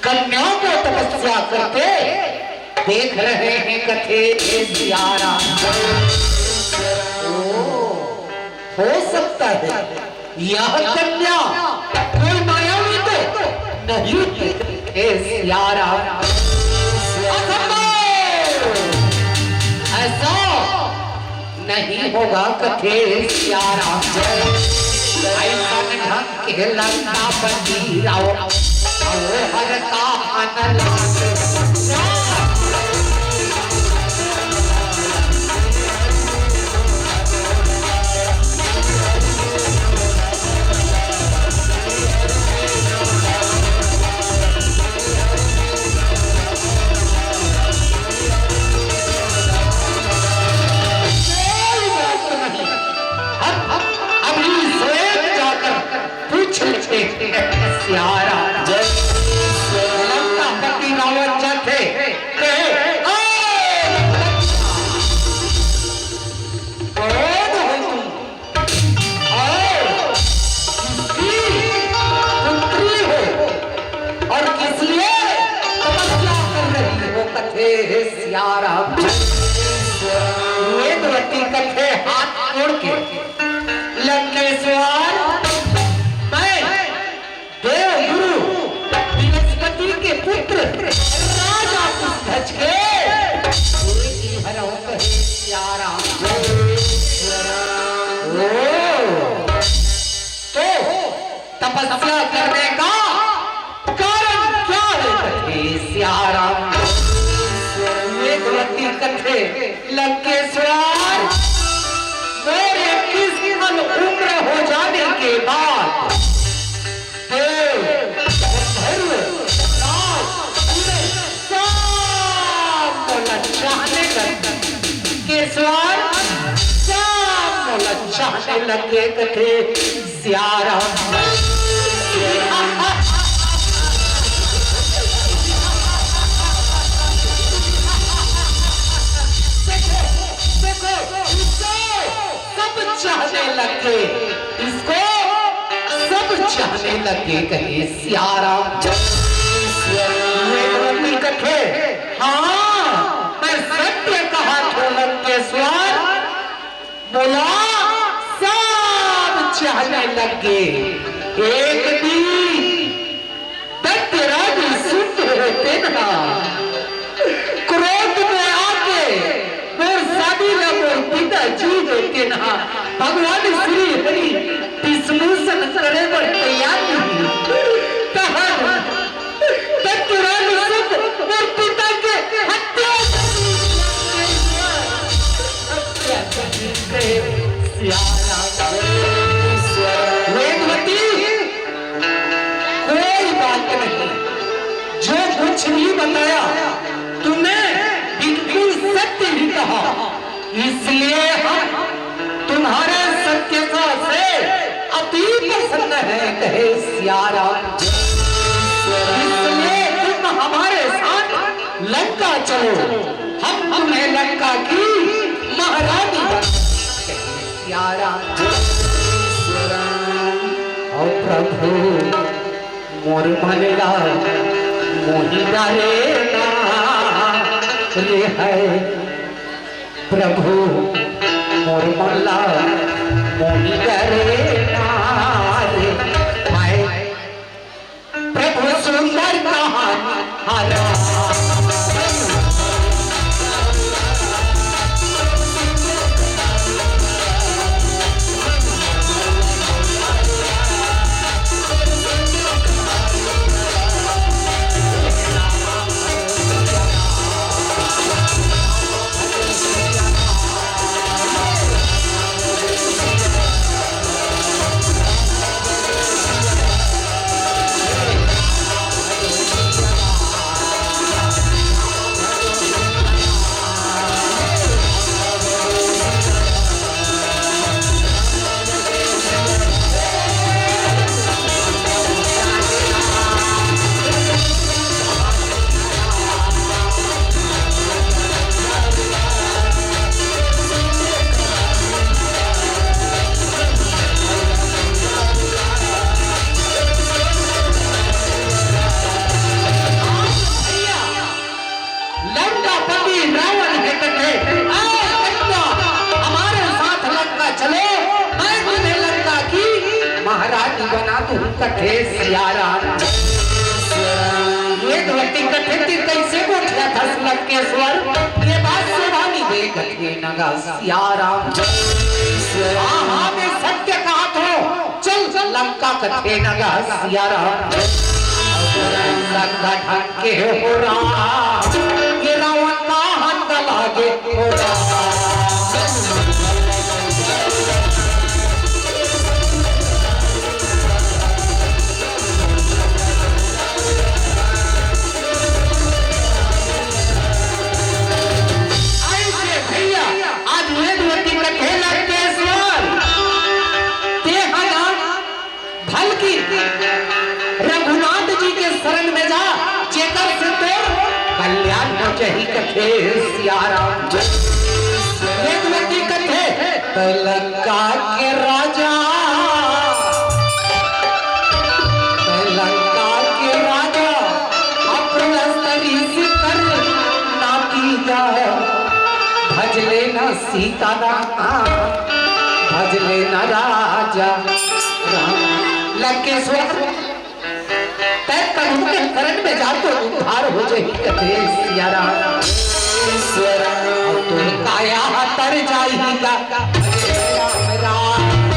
कन्या को तपस्या करते देख रहे हैं कथे सियारा। हो सकता है यह कन्या कोई मायावी तो नहीं है सियारा। ऐसा नहीं होगा कथे सियारा। ऐसा ढंग के लंका बंदी राव हर का सियारा लंका पति रावण थे पुत्री हो और किस लिए तपस्या कर रही हो कथे सियारा। वेदवती कथे हाथ जोड़ के लंकेश्वर पुत्र राजा ध्वज के सियारा। तो तपस्या करने का कारण क्या है सियारा? वेदवती कथे लंकेश्वर मेरे 21 साल उम्र हो जाने के बाद चाहने लगे कथे सियारा। सब चाहने लगे इसको, सब चाहने लगे कहे सियारा। कथे हाँ मैं सत्य कहा तो लंकेश्वर बोला सब चाहने लगे। एक दिन दत्तराज सुन होते ना क्रोध में आके मोर शादी का मोर पिताजी होते ना भगवान श्री हरि विष्णुसन करे पर तैयार नहीं दत्तराज सुन मोर पिता के हत्या वेदवती कोई बात नहीं, जो कुछ भी बताया तुमने बिल्कुल सत्य ही कहा, इसलिए हम तुम्हारे सत्यता से अति प्रसन्न है कहे सियारा। इसलिए तुम हमारे साथ लंका चलो, हम तुम्हें लंका की महारानी सियारा। और प्रभु मोर मनला मोहि डरे रे है प्रभु मोर मनला मोहि डरे रे है प्रभु सुंदर कहा हरा तू कथे सियारा वेदवती कथे ती कैसे बोलिया था लंकेश्वर ये बात सुनानी दे कथे नगा सियारा हाँ मैं सत्य कहा तो चल लंका कथे नगा सियारा लंका ढके हो रहा ये रावण का हंद लागे हो रहा रघुनाथ जी के शरण में जा चेकर से तो कल्याण हो जाही कथे सियारा वेदवती कथे लंका के राजा लंका के राजा अपना स्त्री से कर ना की जा भज लेना सीता भज लेना राजा लंकेश्वर तय करूं के शरण में जा तो उद्धार हो जाए कथे सियारा तो काया तर जाएगा राम राम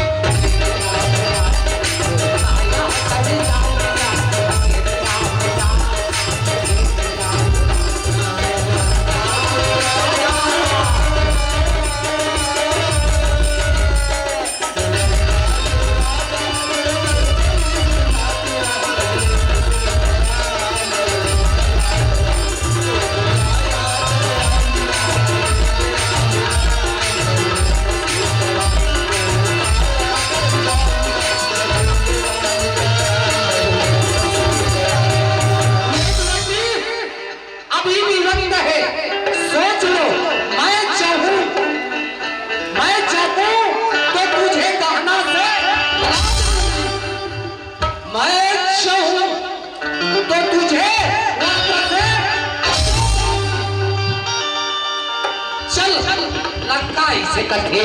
से कथे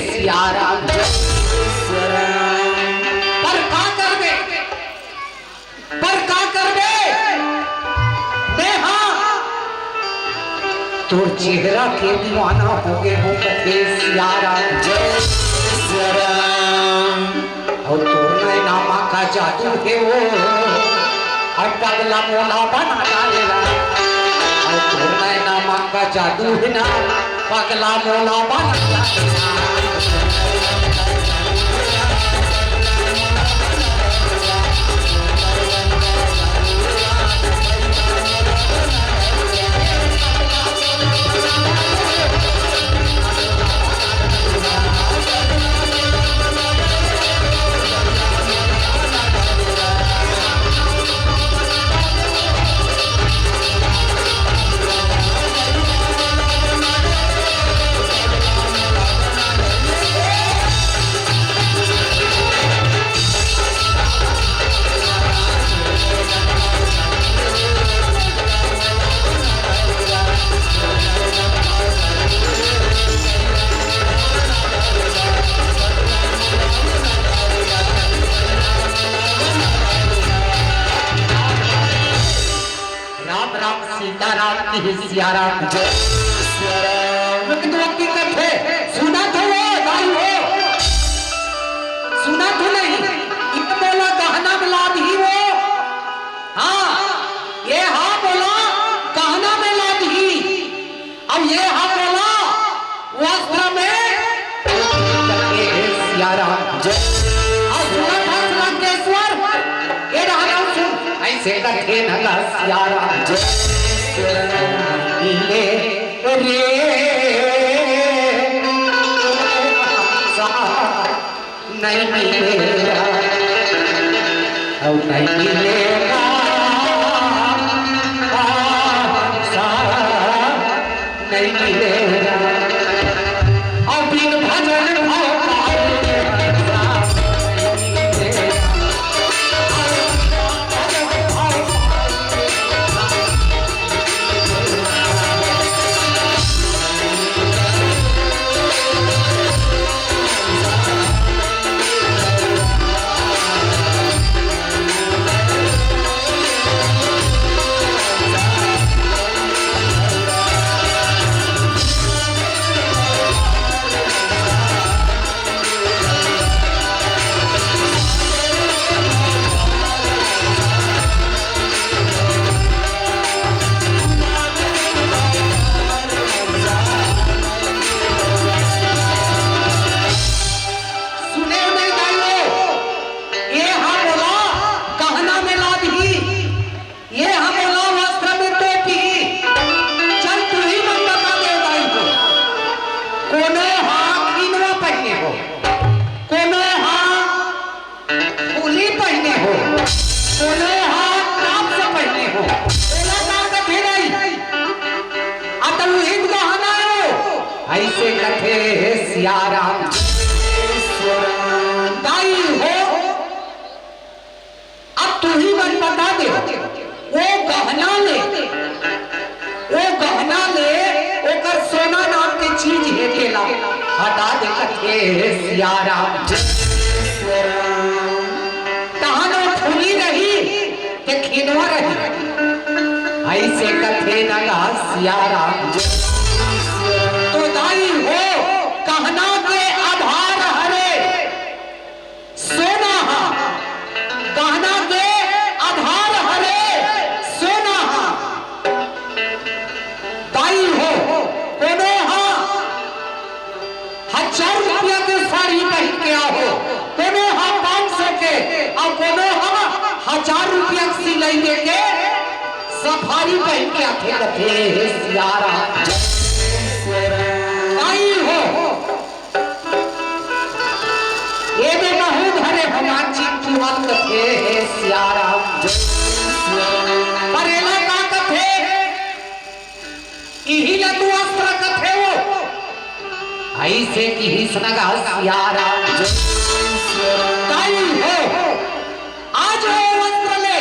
सियारा पर का करबे नेहा तोर चेहरा के दीवाना हो गए हो कथे सियारा और तोर नामा का जादू है वो और पगला मोला बना डालेगा और तोर नामा का जादू है ना पगला मोला बना सियाराम की कथे सुना तो सुना तो नहीं बोला गहना मिला दी वो हाँ ये हाँ बोला गहना मिला दी अब ये हाँ बोला वस्त्र में सियाराम ऐसे कथे नगा सियाराम ले रे नहीं मिलेगा और नहीं मिलेगा नहीं मिलेगा और बिन भजन हाँ किनवा पहने हो, कोनो हाँ फूली पहने हो, कोनो हाँ काप से पहने हो, एला काम कथे नहीं अतल हिंद गहना हो ऐसे कथे सियाराम दाई हो। अब तू ही मन बता दे वो गहना ले, वो गहना ले ओकर सोना नाम के चीज है केला हटा दे कथे सियाराम तहानो फूली रही ते खिनवा रही ऐसे कथे नगा सियाराम। तो दाई हो कहना के आधार हरे सोना कहना के आधार हरे सोना दाई हो कोनो हजार रुपया के साड़ी पहन के आओ, कोनो 500 के और कोनो 1000 रुपया सिलाई देके सफारी पहन के आखे कथे सियाराम दाई हो। ये भी बहुत हरे भगवान जी की बात कथे सियाराम पर एला का कथे इही ला तू अस्त्र कथे हो ऐसे की ही सनगा सियाराम दाई हो। आज वो अस्त्र ले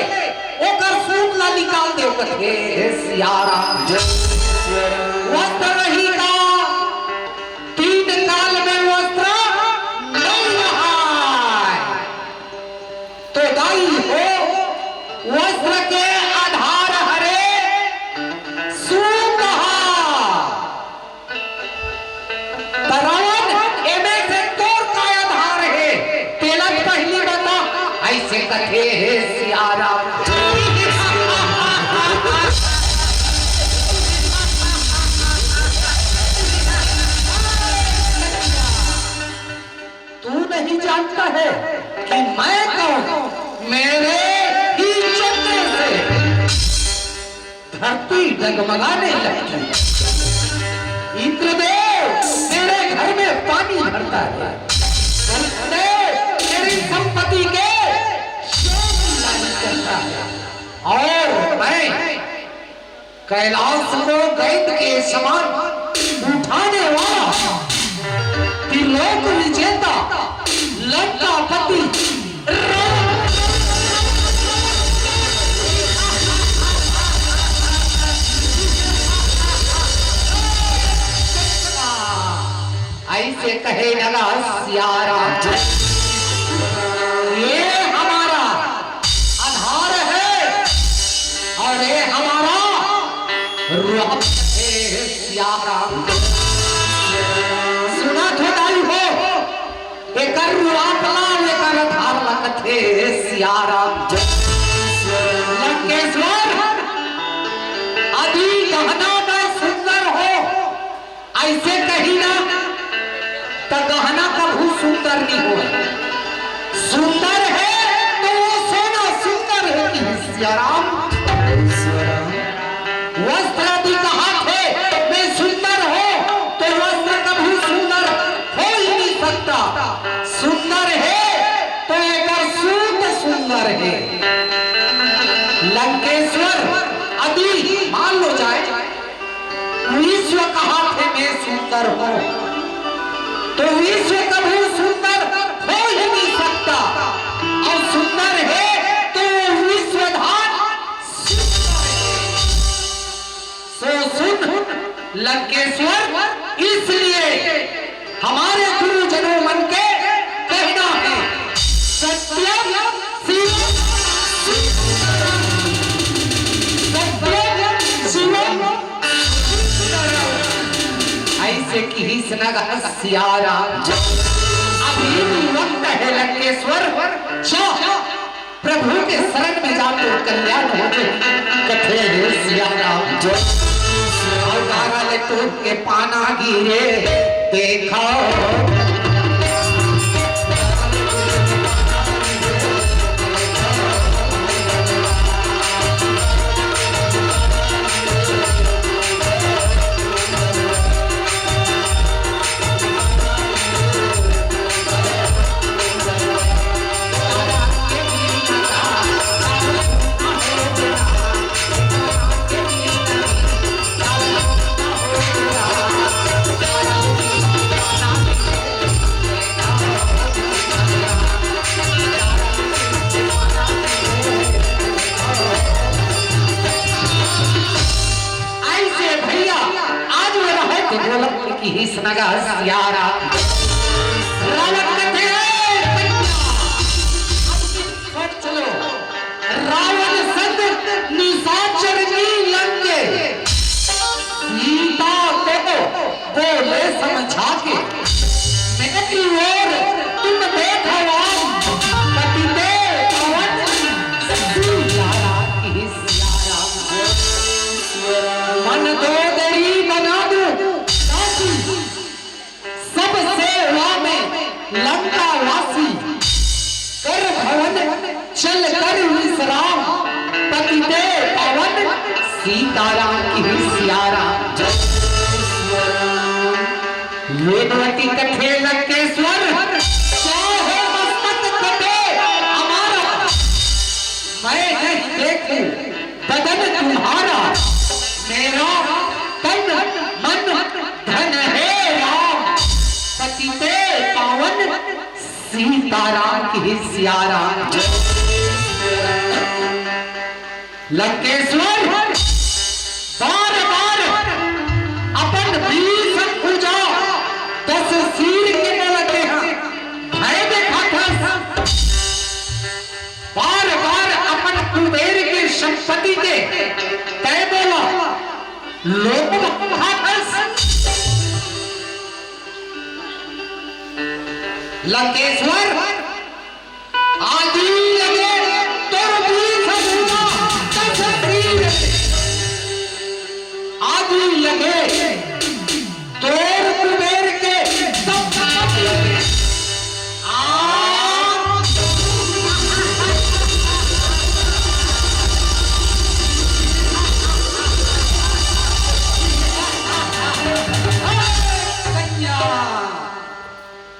ओकर सूत ला निकाल दे कथे सियाराम वस्त्र नहीं का 3 काल में वस्त्र नहीं रहा तो दाई हो वस्त्र के आधार हरे सूत तरावन एमे से तोर का आधार है तेलक पहली बता ऐसे कथे है सियाराम। नहीं जानता है कि मैं कौन, मेरे ही चक्र से धरती डगमगाने लगी। इंद्रदेव मेरे घर में पानी भरता है, मेरी संपत्ति के करता है और मैं कैलाश को गैंद के समान उठाने वाला त्रिलोक विजेता लंकापति ऐसे कहे लगा सियाराम ये हमारा आधार है और ये हमारा रूप है सियाराम। सुना थोड़ाई हो एकर रूपला एकर आधार लगथे सियाराम लंकेश्वर आदि गहना में सुंदर हो ऐसे कही ना तो गहना कभी सुंदर नहीं हो। सुंदर है तो वो सोना सुंदर है कि सियाराम वस्त्र आदि कहा थे मैं सुंदर हो तो वस्त्र कभी सुंदर हो ही नहीं सकता। सुंदर है तो एक सूत सुंदर है। लंकेश्वर आदि मान लो जाए विश्व कहा थे मैं सुंदर हूं तो विश्व कभी सुंदर हो ही नहीं सकता और सुंदर है तो विश्वधान सो सुन लंकेश्वर इसलिए हमारे गुरुजनों मन के कहना है सत्यम ऐसे की ही सनगा सियाराम अभी भी वक्त है लंकेश्वर जा प्रभु के शरण में जा तो कल्याण हो जाए कथे है सियाराम जो अवतारा ले टूट के पाना गिरे देखा कृष्ण का सियारा रावण कथे चलो रावण संग निशाचर की लंके सीता को बोले समझा के मेरी ओर तुम देखो पति दे पवन सियारा की सियारा मन दो दरी बना दो सब सेवा में लंका वासी कर भवन चल कर विश्राम पति दे पवन सीताराम की सियारा वेदवती कथे लंकेश्वर चाहे मस्तक कटे हमारा मैं नहीं देखूं बदन तुम्हारा मेरा तन मन धन है राम पति दे पावन सीताराम की सियारा लंकेश्वर बार बार अपन वीर पूजा 10 सिर के बोलते हैं भय देखा था बार बार अपन कुबेर की संपत्ति के तय बोला लोग लंकेश्वर आदि लगे तो आदि लगे तोर कुबेर के सब लगे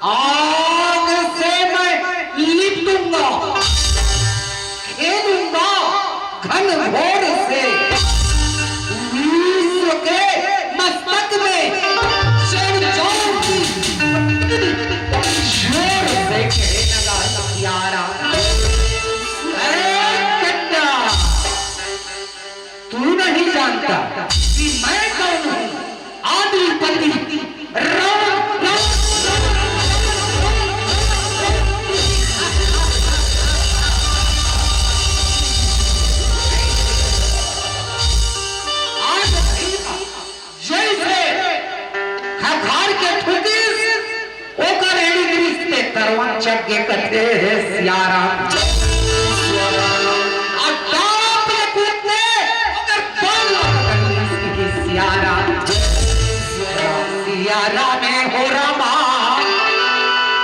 आग से मैं लिपटूंगा खेलूंगा घन घोर से विश्व के मस्तक में चढ़ जाऊंगी जोर से कहने लगा यारा कन्या तू नहीं जानता कि मैं कौन हूं आदिपति राम के कथे है सियारा अटाप कूदने अगर बोल सियारा सियारा में हो रामा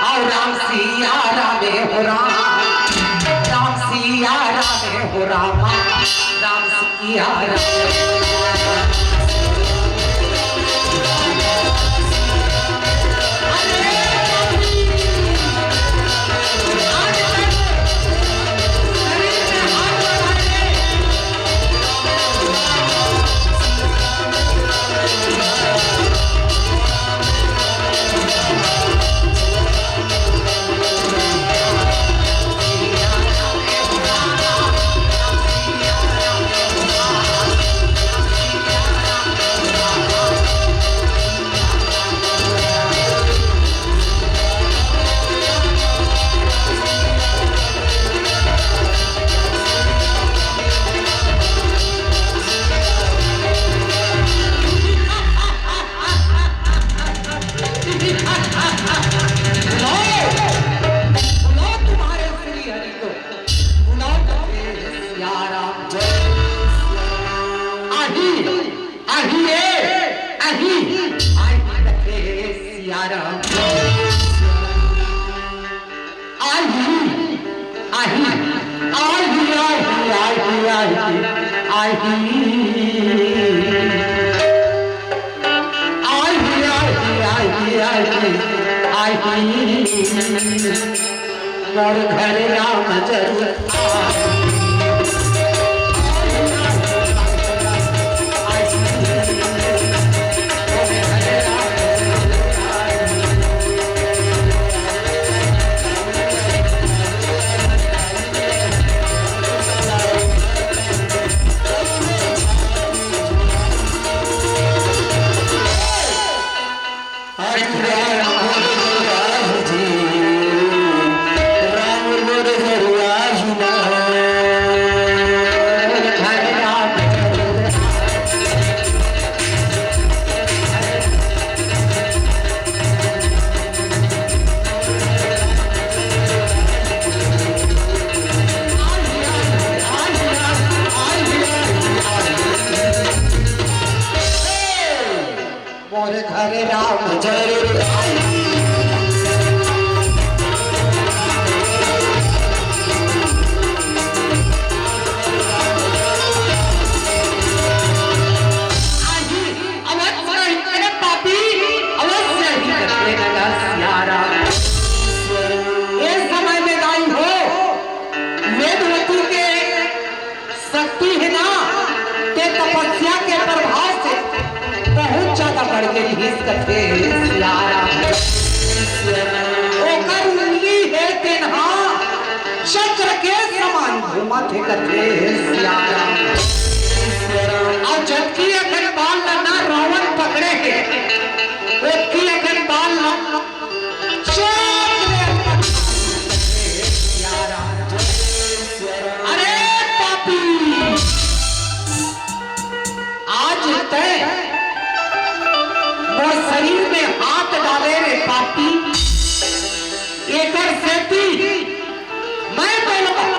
और राम सियारा में हो राम सियारा में हो रामा राम सियारा मोर घर राम जरूर तपस्या के प्रभाव से बहुत ज्यादा बढ़ गई इस कथे सियारा ओकर उंगली है तेन्हा चक्र के समान घुमा थे कथे सियारा और जबकि अगर बाल ना रावण पकड़े है उसकी अगर बाल अरे पापी आज तय वो शरीर में हाथ डाले रे पापी एकर सेती मैं बोलूं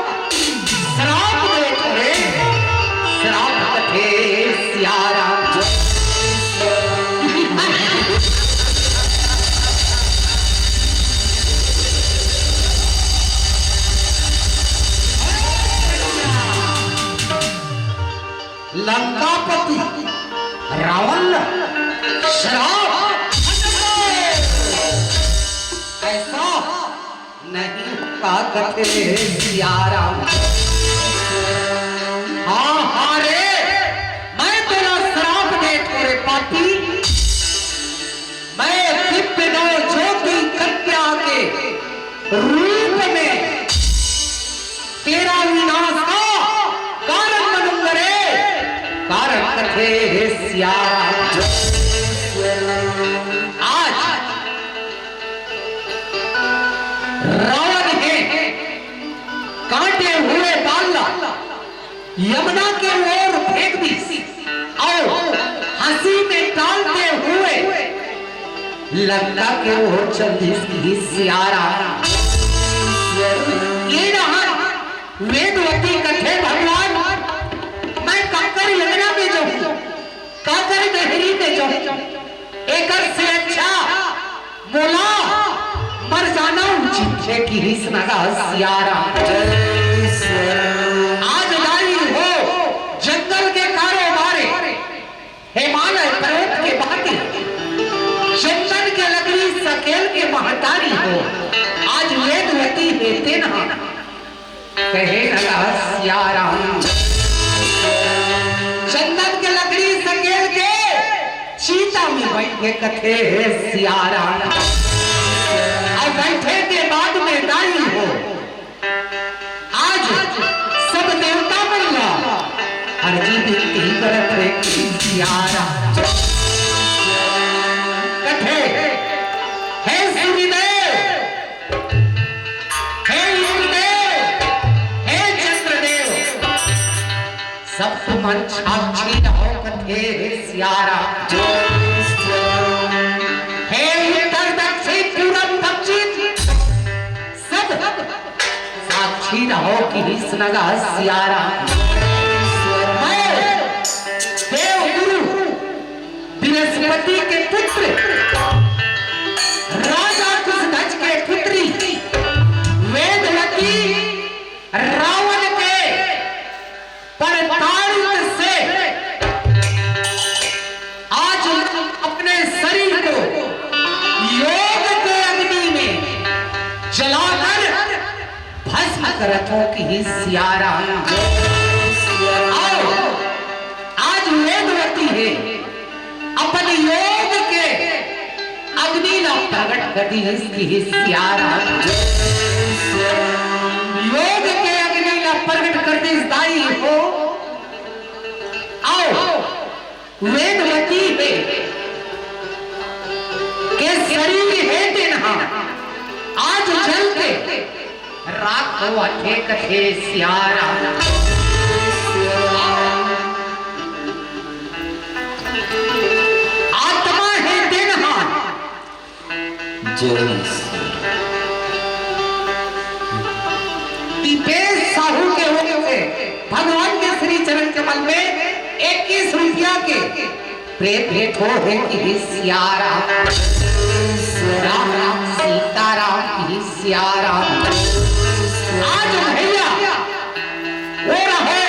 श्राप दे रे श्राप कथे सियारा लंकापति रावण श्राप ऐसा नहीं का कथे सियारा हाँ हाँ रे मैं तेरा श्राप दे थोड़े पापी मैं दिव्य नव ज्योति कन्या के रूप में तेरा विनाश का कारण बनूंगा रे कारण कथे सियारा आज रावण है कांटे हुए बाला यमुना के ओर फेंक दी और हंसी में डालते हुए लंका के ओर चल दी सियारा ये रहा वेदवती कथे भगवान मैं काकर यमुना में जाऊं काकर देहरी में जाऊं एकर से अच्छा मोला मर जाना उचित है कि हिस्सा सियारा आज लाई हो जंगल के कारोबारे हिमालय पर्वत के बाटे चंदन के लकड़ी सकेल के महतारी हो आज वेदवती है तेना कहे लगा सियारा चंदन के लकड़ी सकेल के चीता में बैठ के कथे सियारा और बैठे के बाद में दाई हो आज सब देवता मिलना हर जी बिनती करत रे सियारा कथे हे सूर्यदेव हे इंद्रदेव हे चंद्रदेव सब मन साक्षी रहो कथे सियारा हे उत्तर दक्षिण पूरब पश्चिम सब साक्षी रहो कि हिस्सा सियारा देव गुरु बृहस्पति के पुत्र राजा कुशध्वज के पुत्री वेदवती रावण के प्रताड़ित से आज अपने शरीर को योग के अग्नि में जलाकर भस्म करत हो कि सियारा आज वेदवती है अपने योग के अग्नि ना प्रकट कर दी इसकी सियारा योग के अग्नि ना प्रकट कर दी दाई हो आओ वेदवती है के शरीर है तेना आज जल के राख हो अठे कथे सियारा आत्मा है तेना दीपेश साहू के होने से भगवान के श्री चरण कमल में 21 रुपया के प्रेम भेंट हो कि सियारा राम राम सीताराम की सियारा आज भैया वो रहे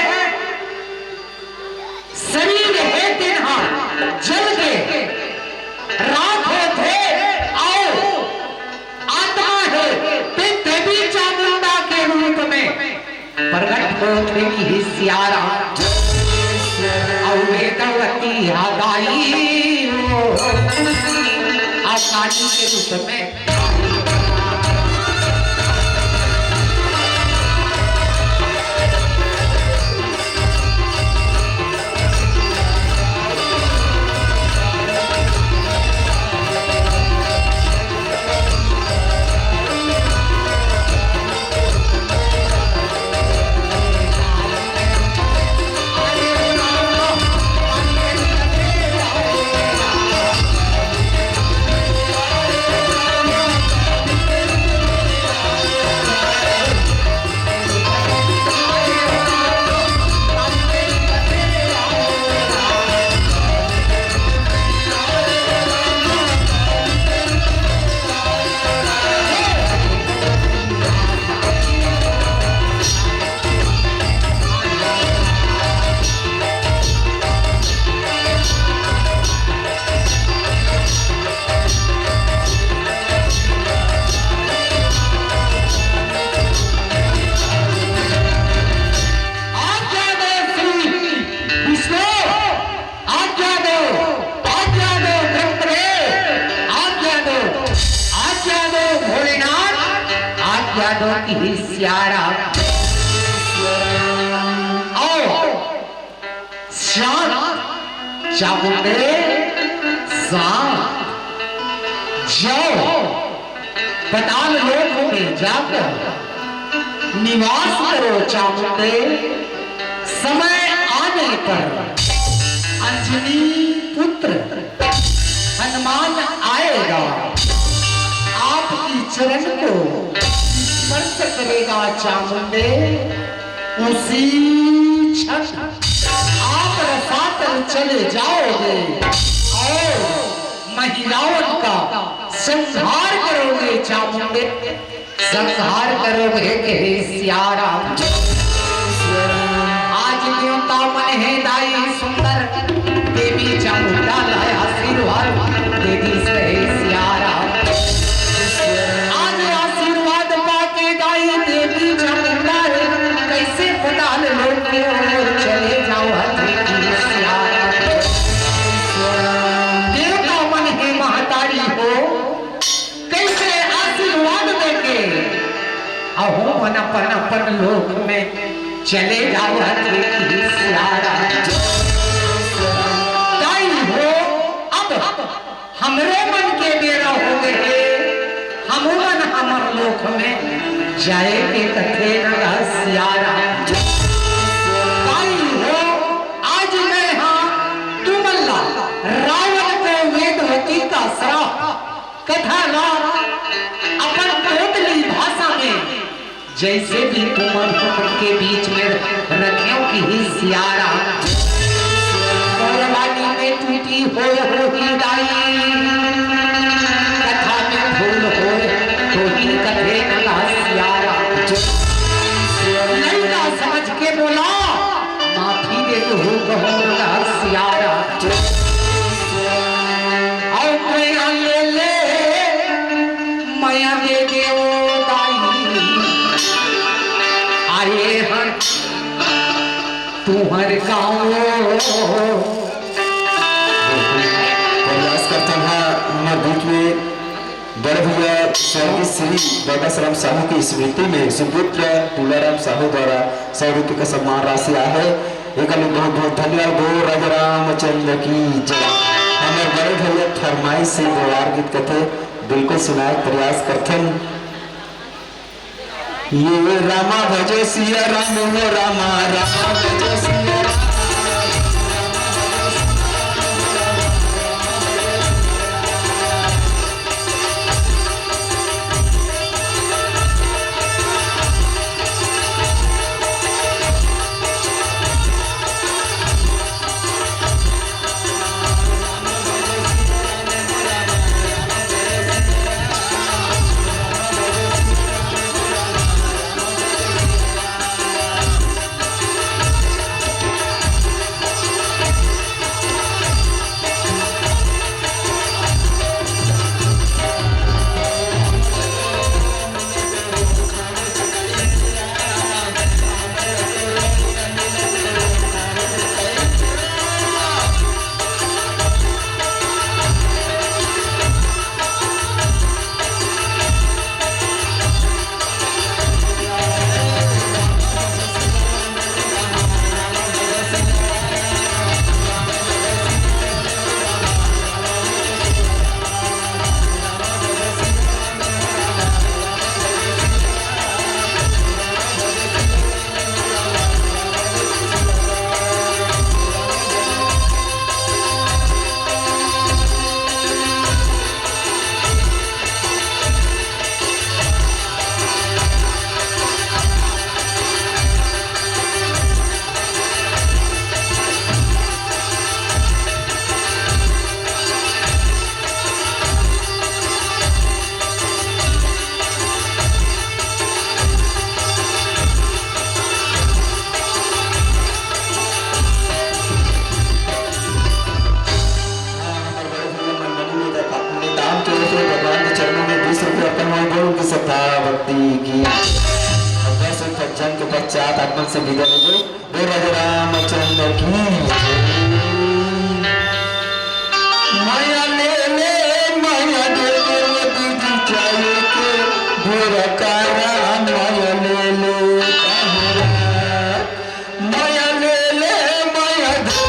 शरीर है तेना जल के रात होते आओ आत्मा है देवी चामुंडा के रूप में प्रकट होते की सियारा और मैया गाई हो आकाशी के रूप में। श्यारा चामुंडे जाओ पताल लोक में जाकर निवास करो चामुंडे। समय आने पर अंजनी पुत्र हनुमान आएगा, आपकी चरण को स्पर्श करेगा चामुंडे। उसी क्षण आप रसातल चले जाओगे और महिलाओं का संहार करोगे चामुंडे। संहार करोगे के सियारा। आज देवता मन है दाई सुंदर, देवी चामुंडा लाए आशीर्वाद देवी से सियारा। आज आशीर्वाद पाके दाई देवी चामुंडा कैसे पताल लोक में और चले जाओ देवी सियारा। देवता मन है महतारी हो, कैसे आशीर्वाद देके अहो मन अपन लोक में चले जाओ देवी सियारा। दाई हो अब हमरे मन के बेरा हो गए, हम मन हमर लोक में जाए के कथे न सियारा। दाई हो आज मैं हाँ तुमल्ला रावण को वेदवती का श्राप कथा ना अपन कोटली भाषा में जैसे भी तुम के बीच में रखे की ही सियारा। वाली में टूटी हो ही दाई, कथा में फूल हो तो ही कथे नला सियारा। लड़का समझ के बोला माफी दे तो हो नला सियारा। और मैया ले ले मैया दे दे ओ दाई, आए हम तुम्हारे गाँव। प्रयास करता है हमारे बीच में बड़े भैया स्वर्गीय श्री बाबासाराम साहू की स्मृति में सुपुत्र तुलाराम साहू द्वारा 100 रुपये का सम्मान राशि आया है। एक बहुत बहुत धन्यवाद। गो राजा रामचंद्र की जय। हमारे बड़े भैया फरमाई से गोवार गीत कथे बिल्कुल सुनाए प्रयास करते हैं। ये रामा भजो सिया राम हो रामा रामा भजो सिया श्रद्धा भक्ति की। बस भजन के पश्चात आगमन से विदा लेंगे। बोल राधे रामचंद्र की माया ले माया दे दीदी चाहिए के बुरा कारा माया ले कहरा माया ले माया दे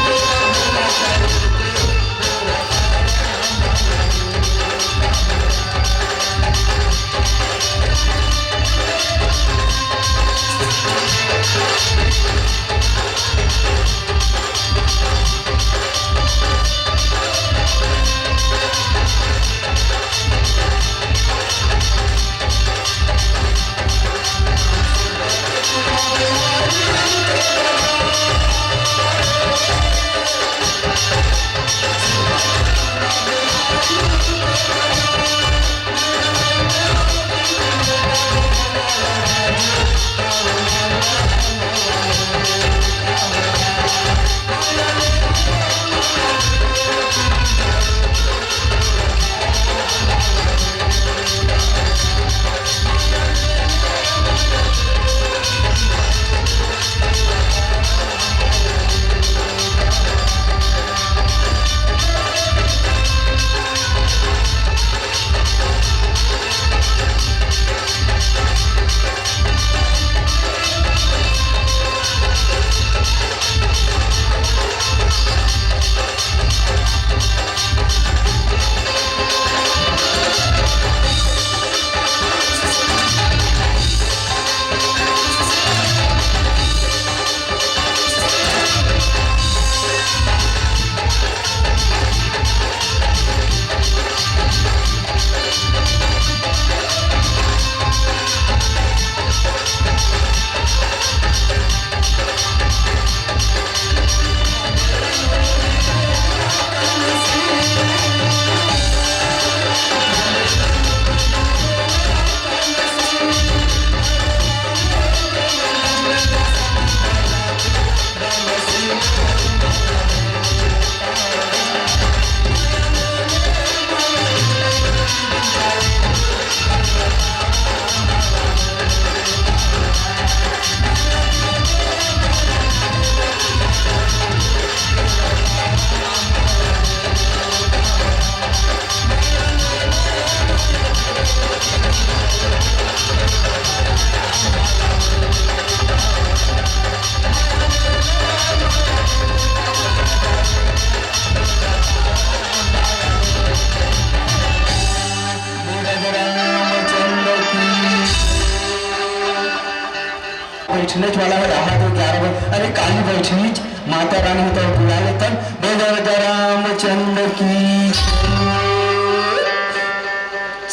बैठने वाला है रामा तो 11 बजे अरे काली बैठनी माता रानी तो बुला लेता बोल रामचंद्र की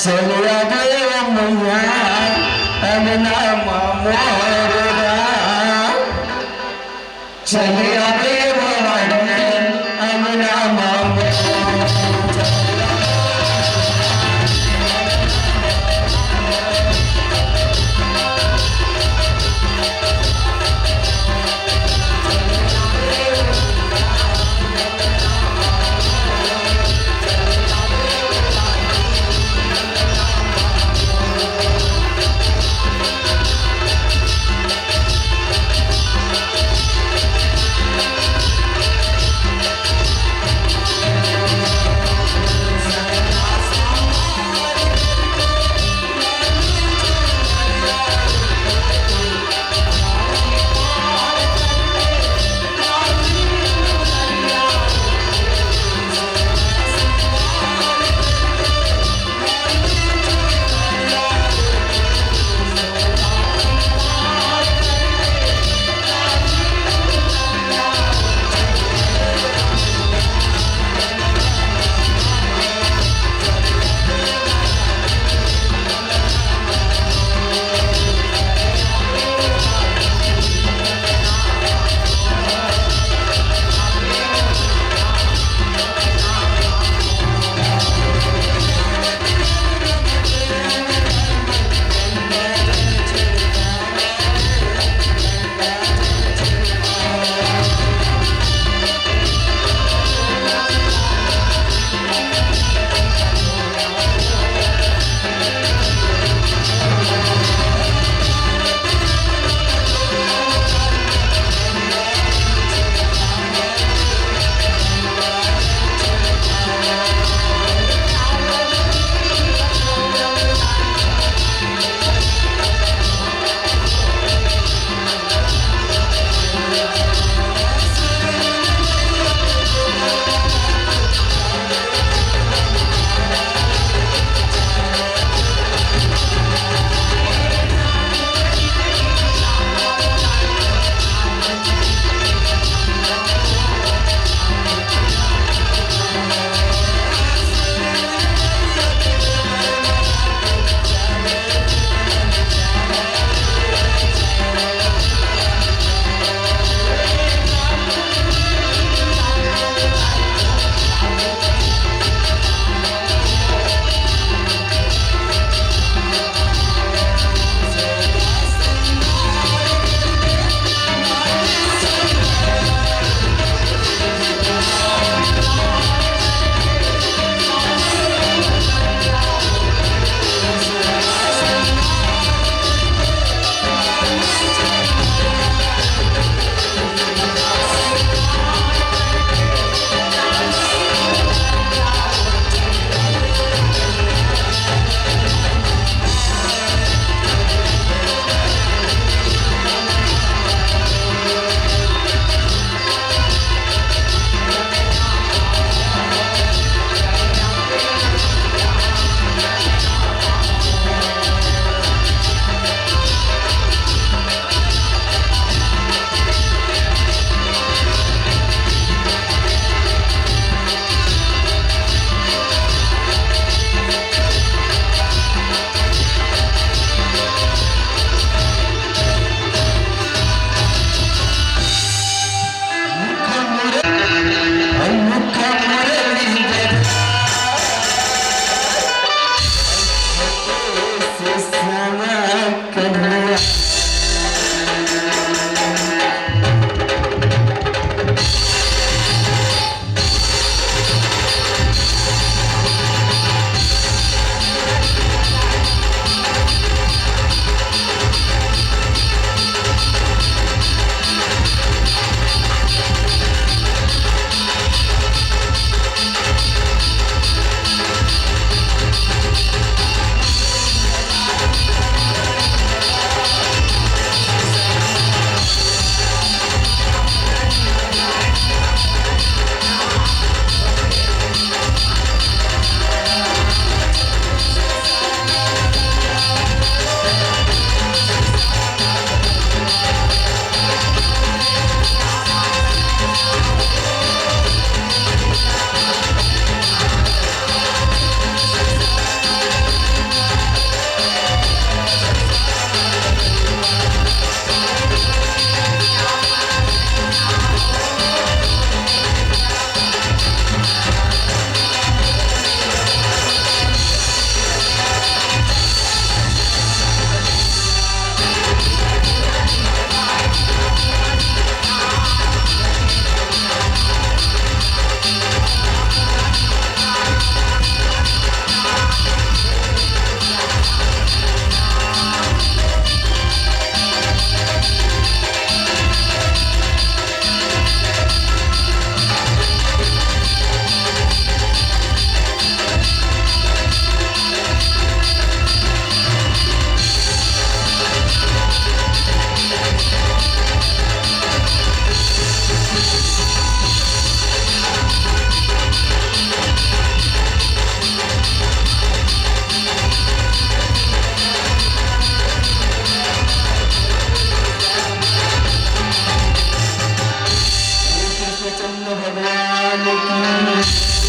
चले आ गए मैया अरे नाम मोर चले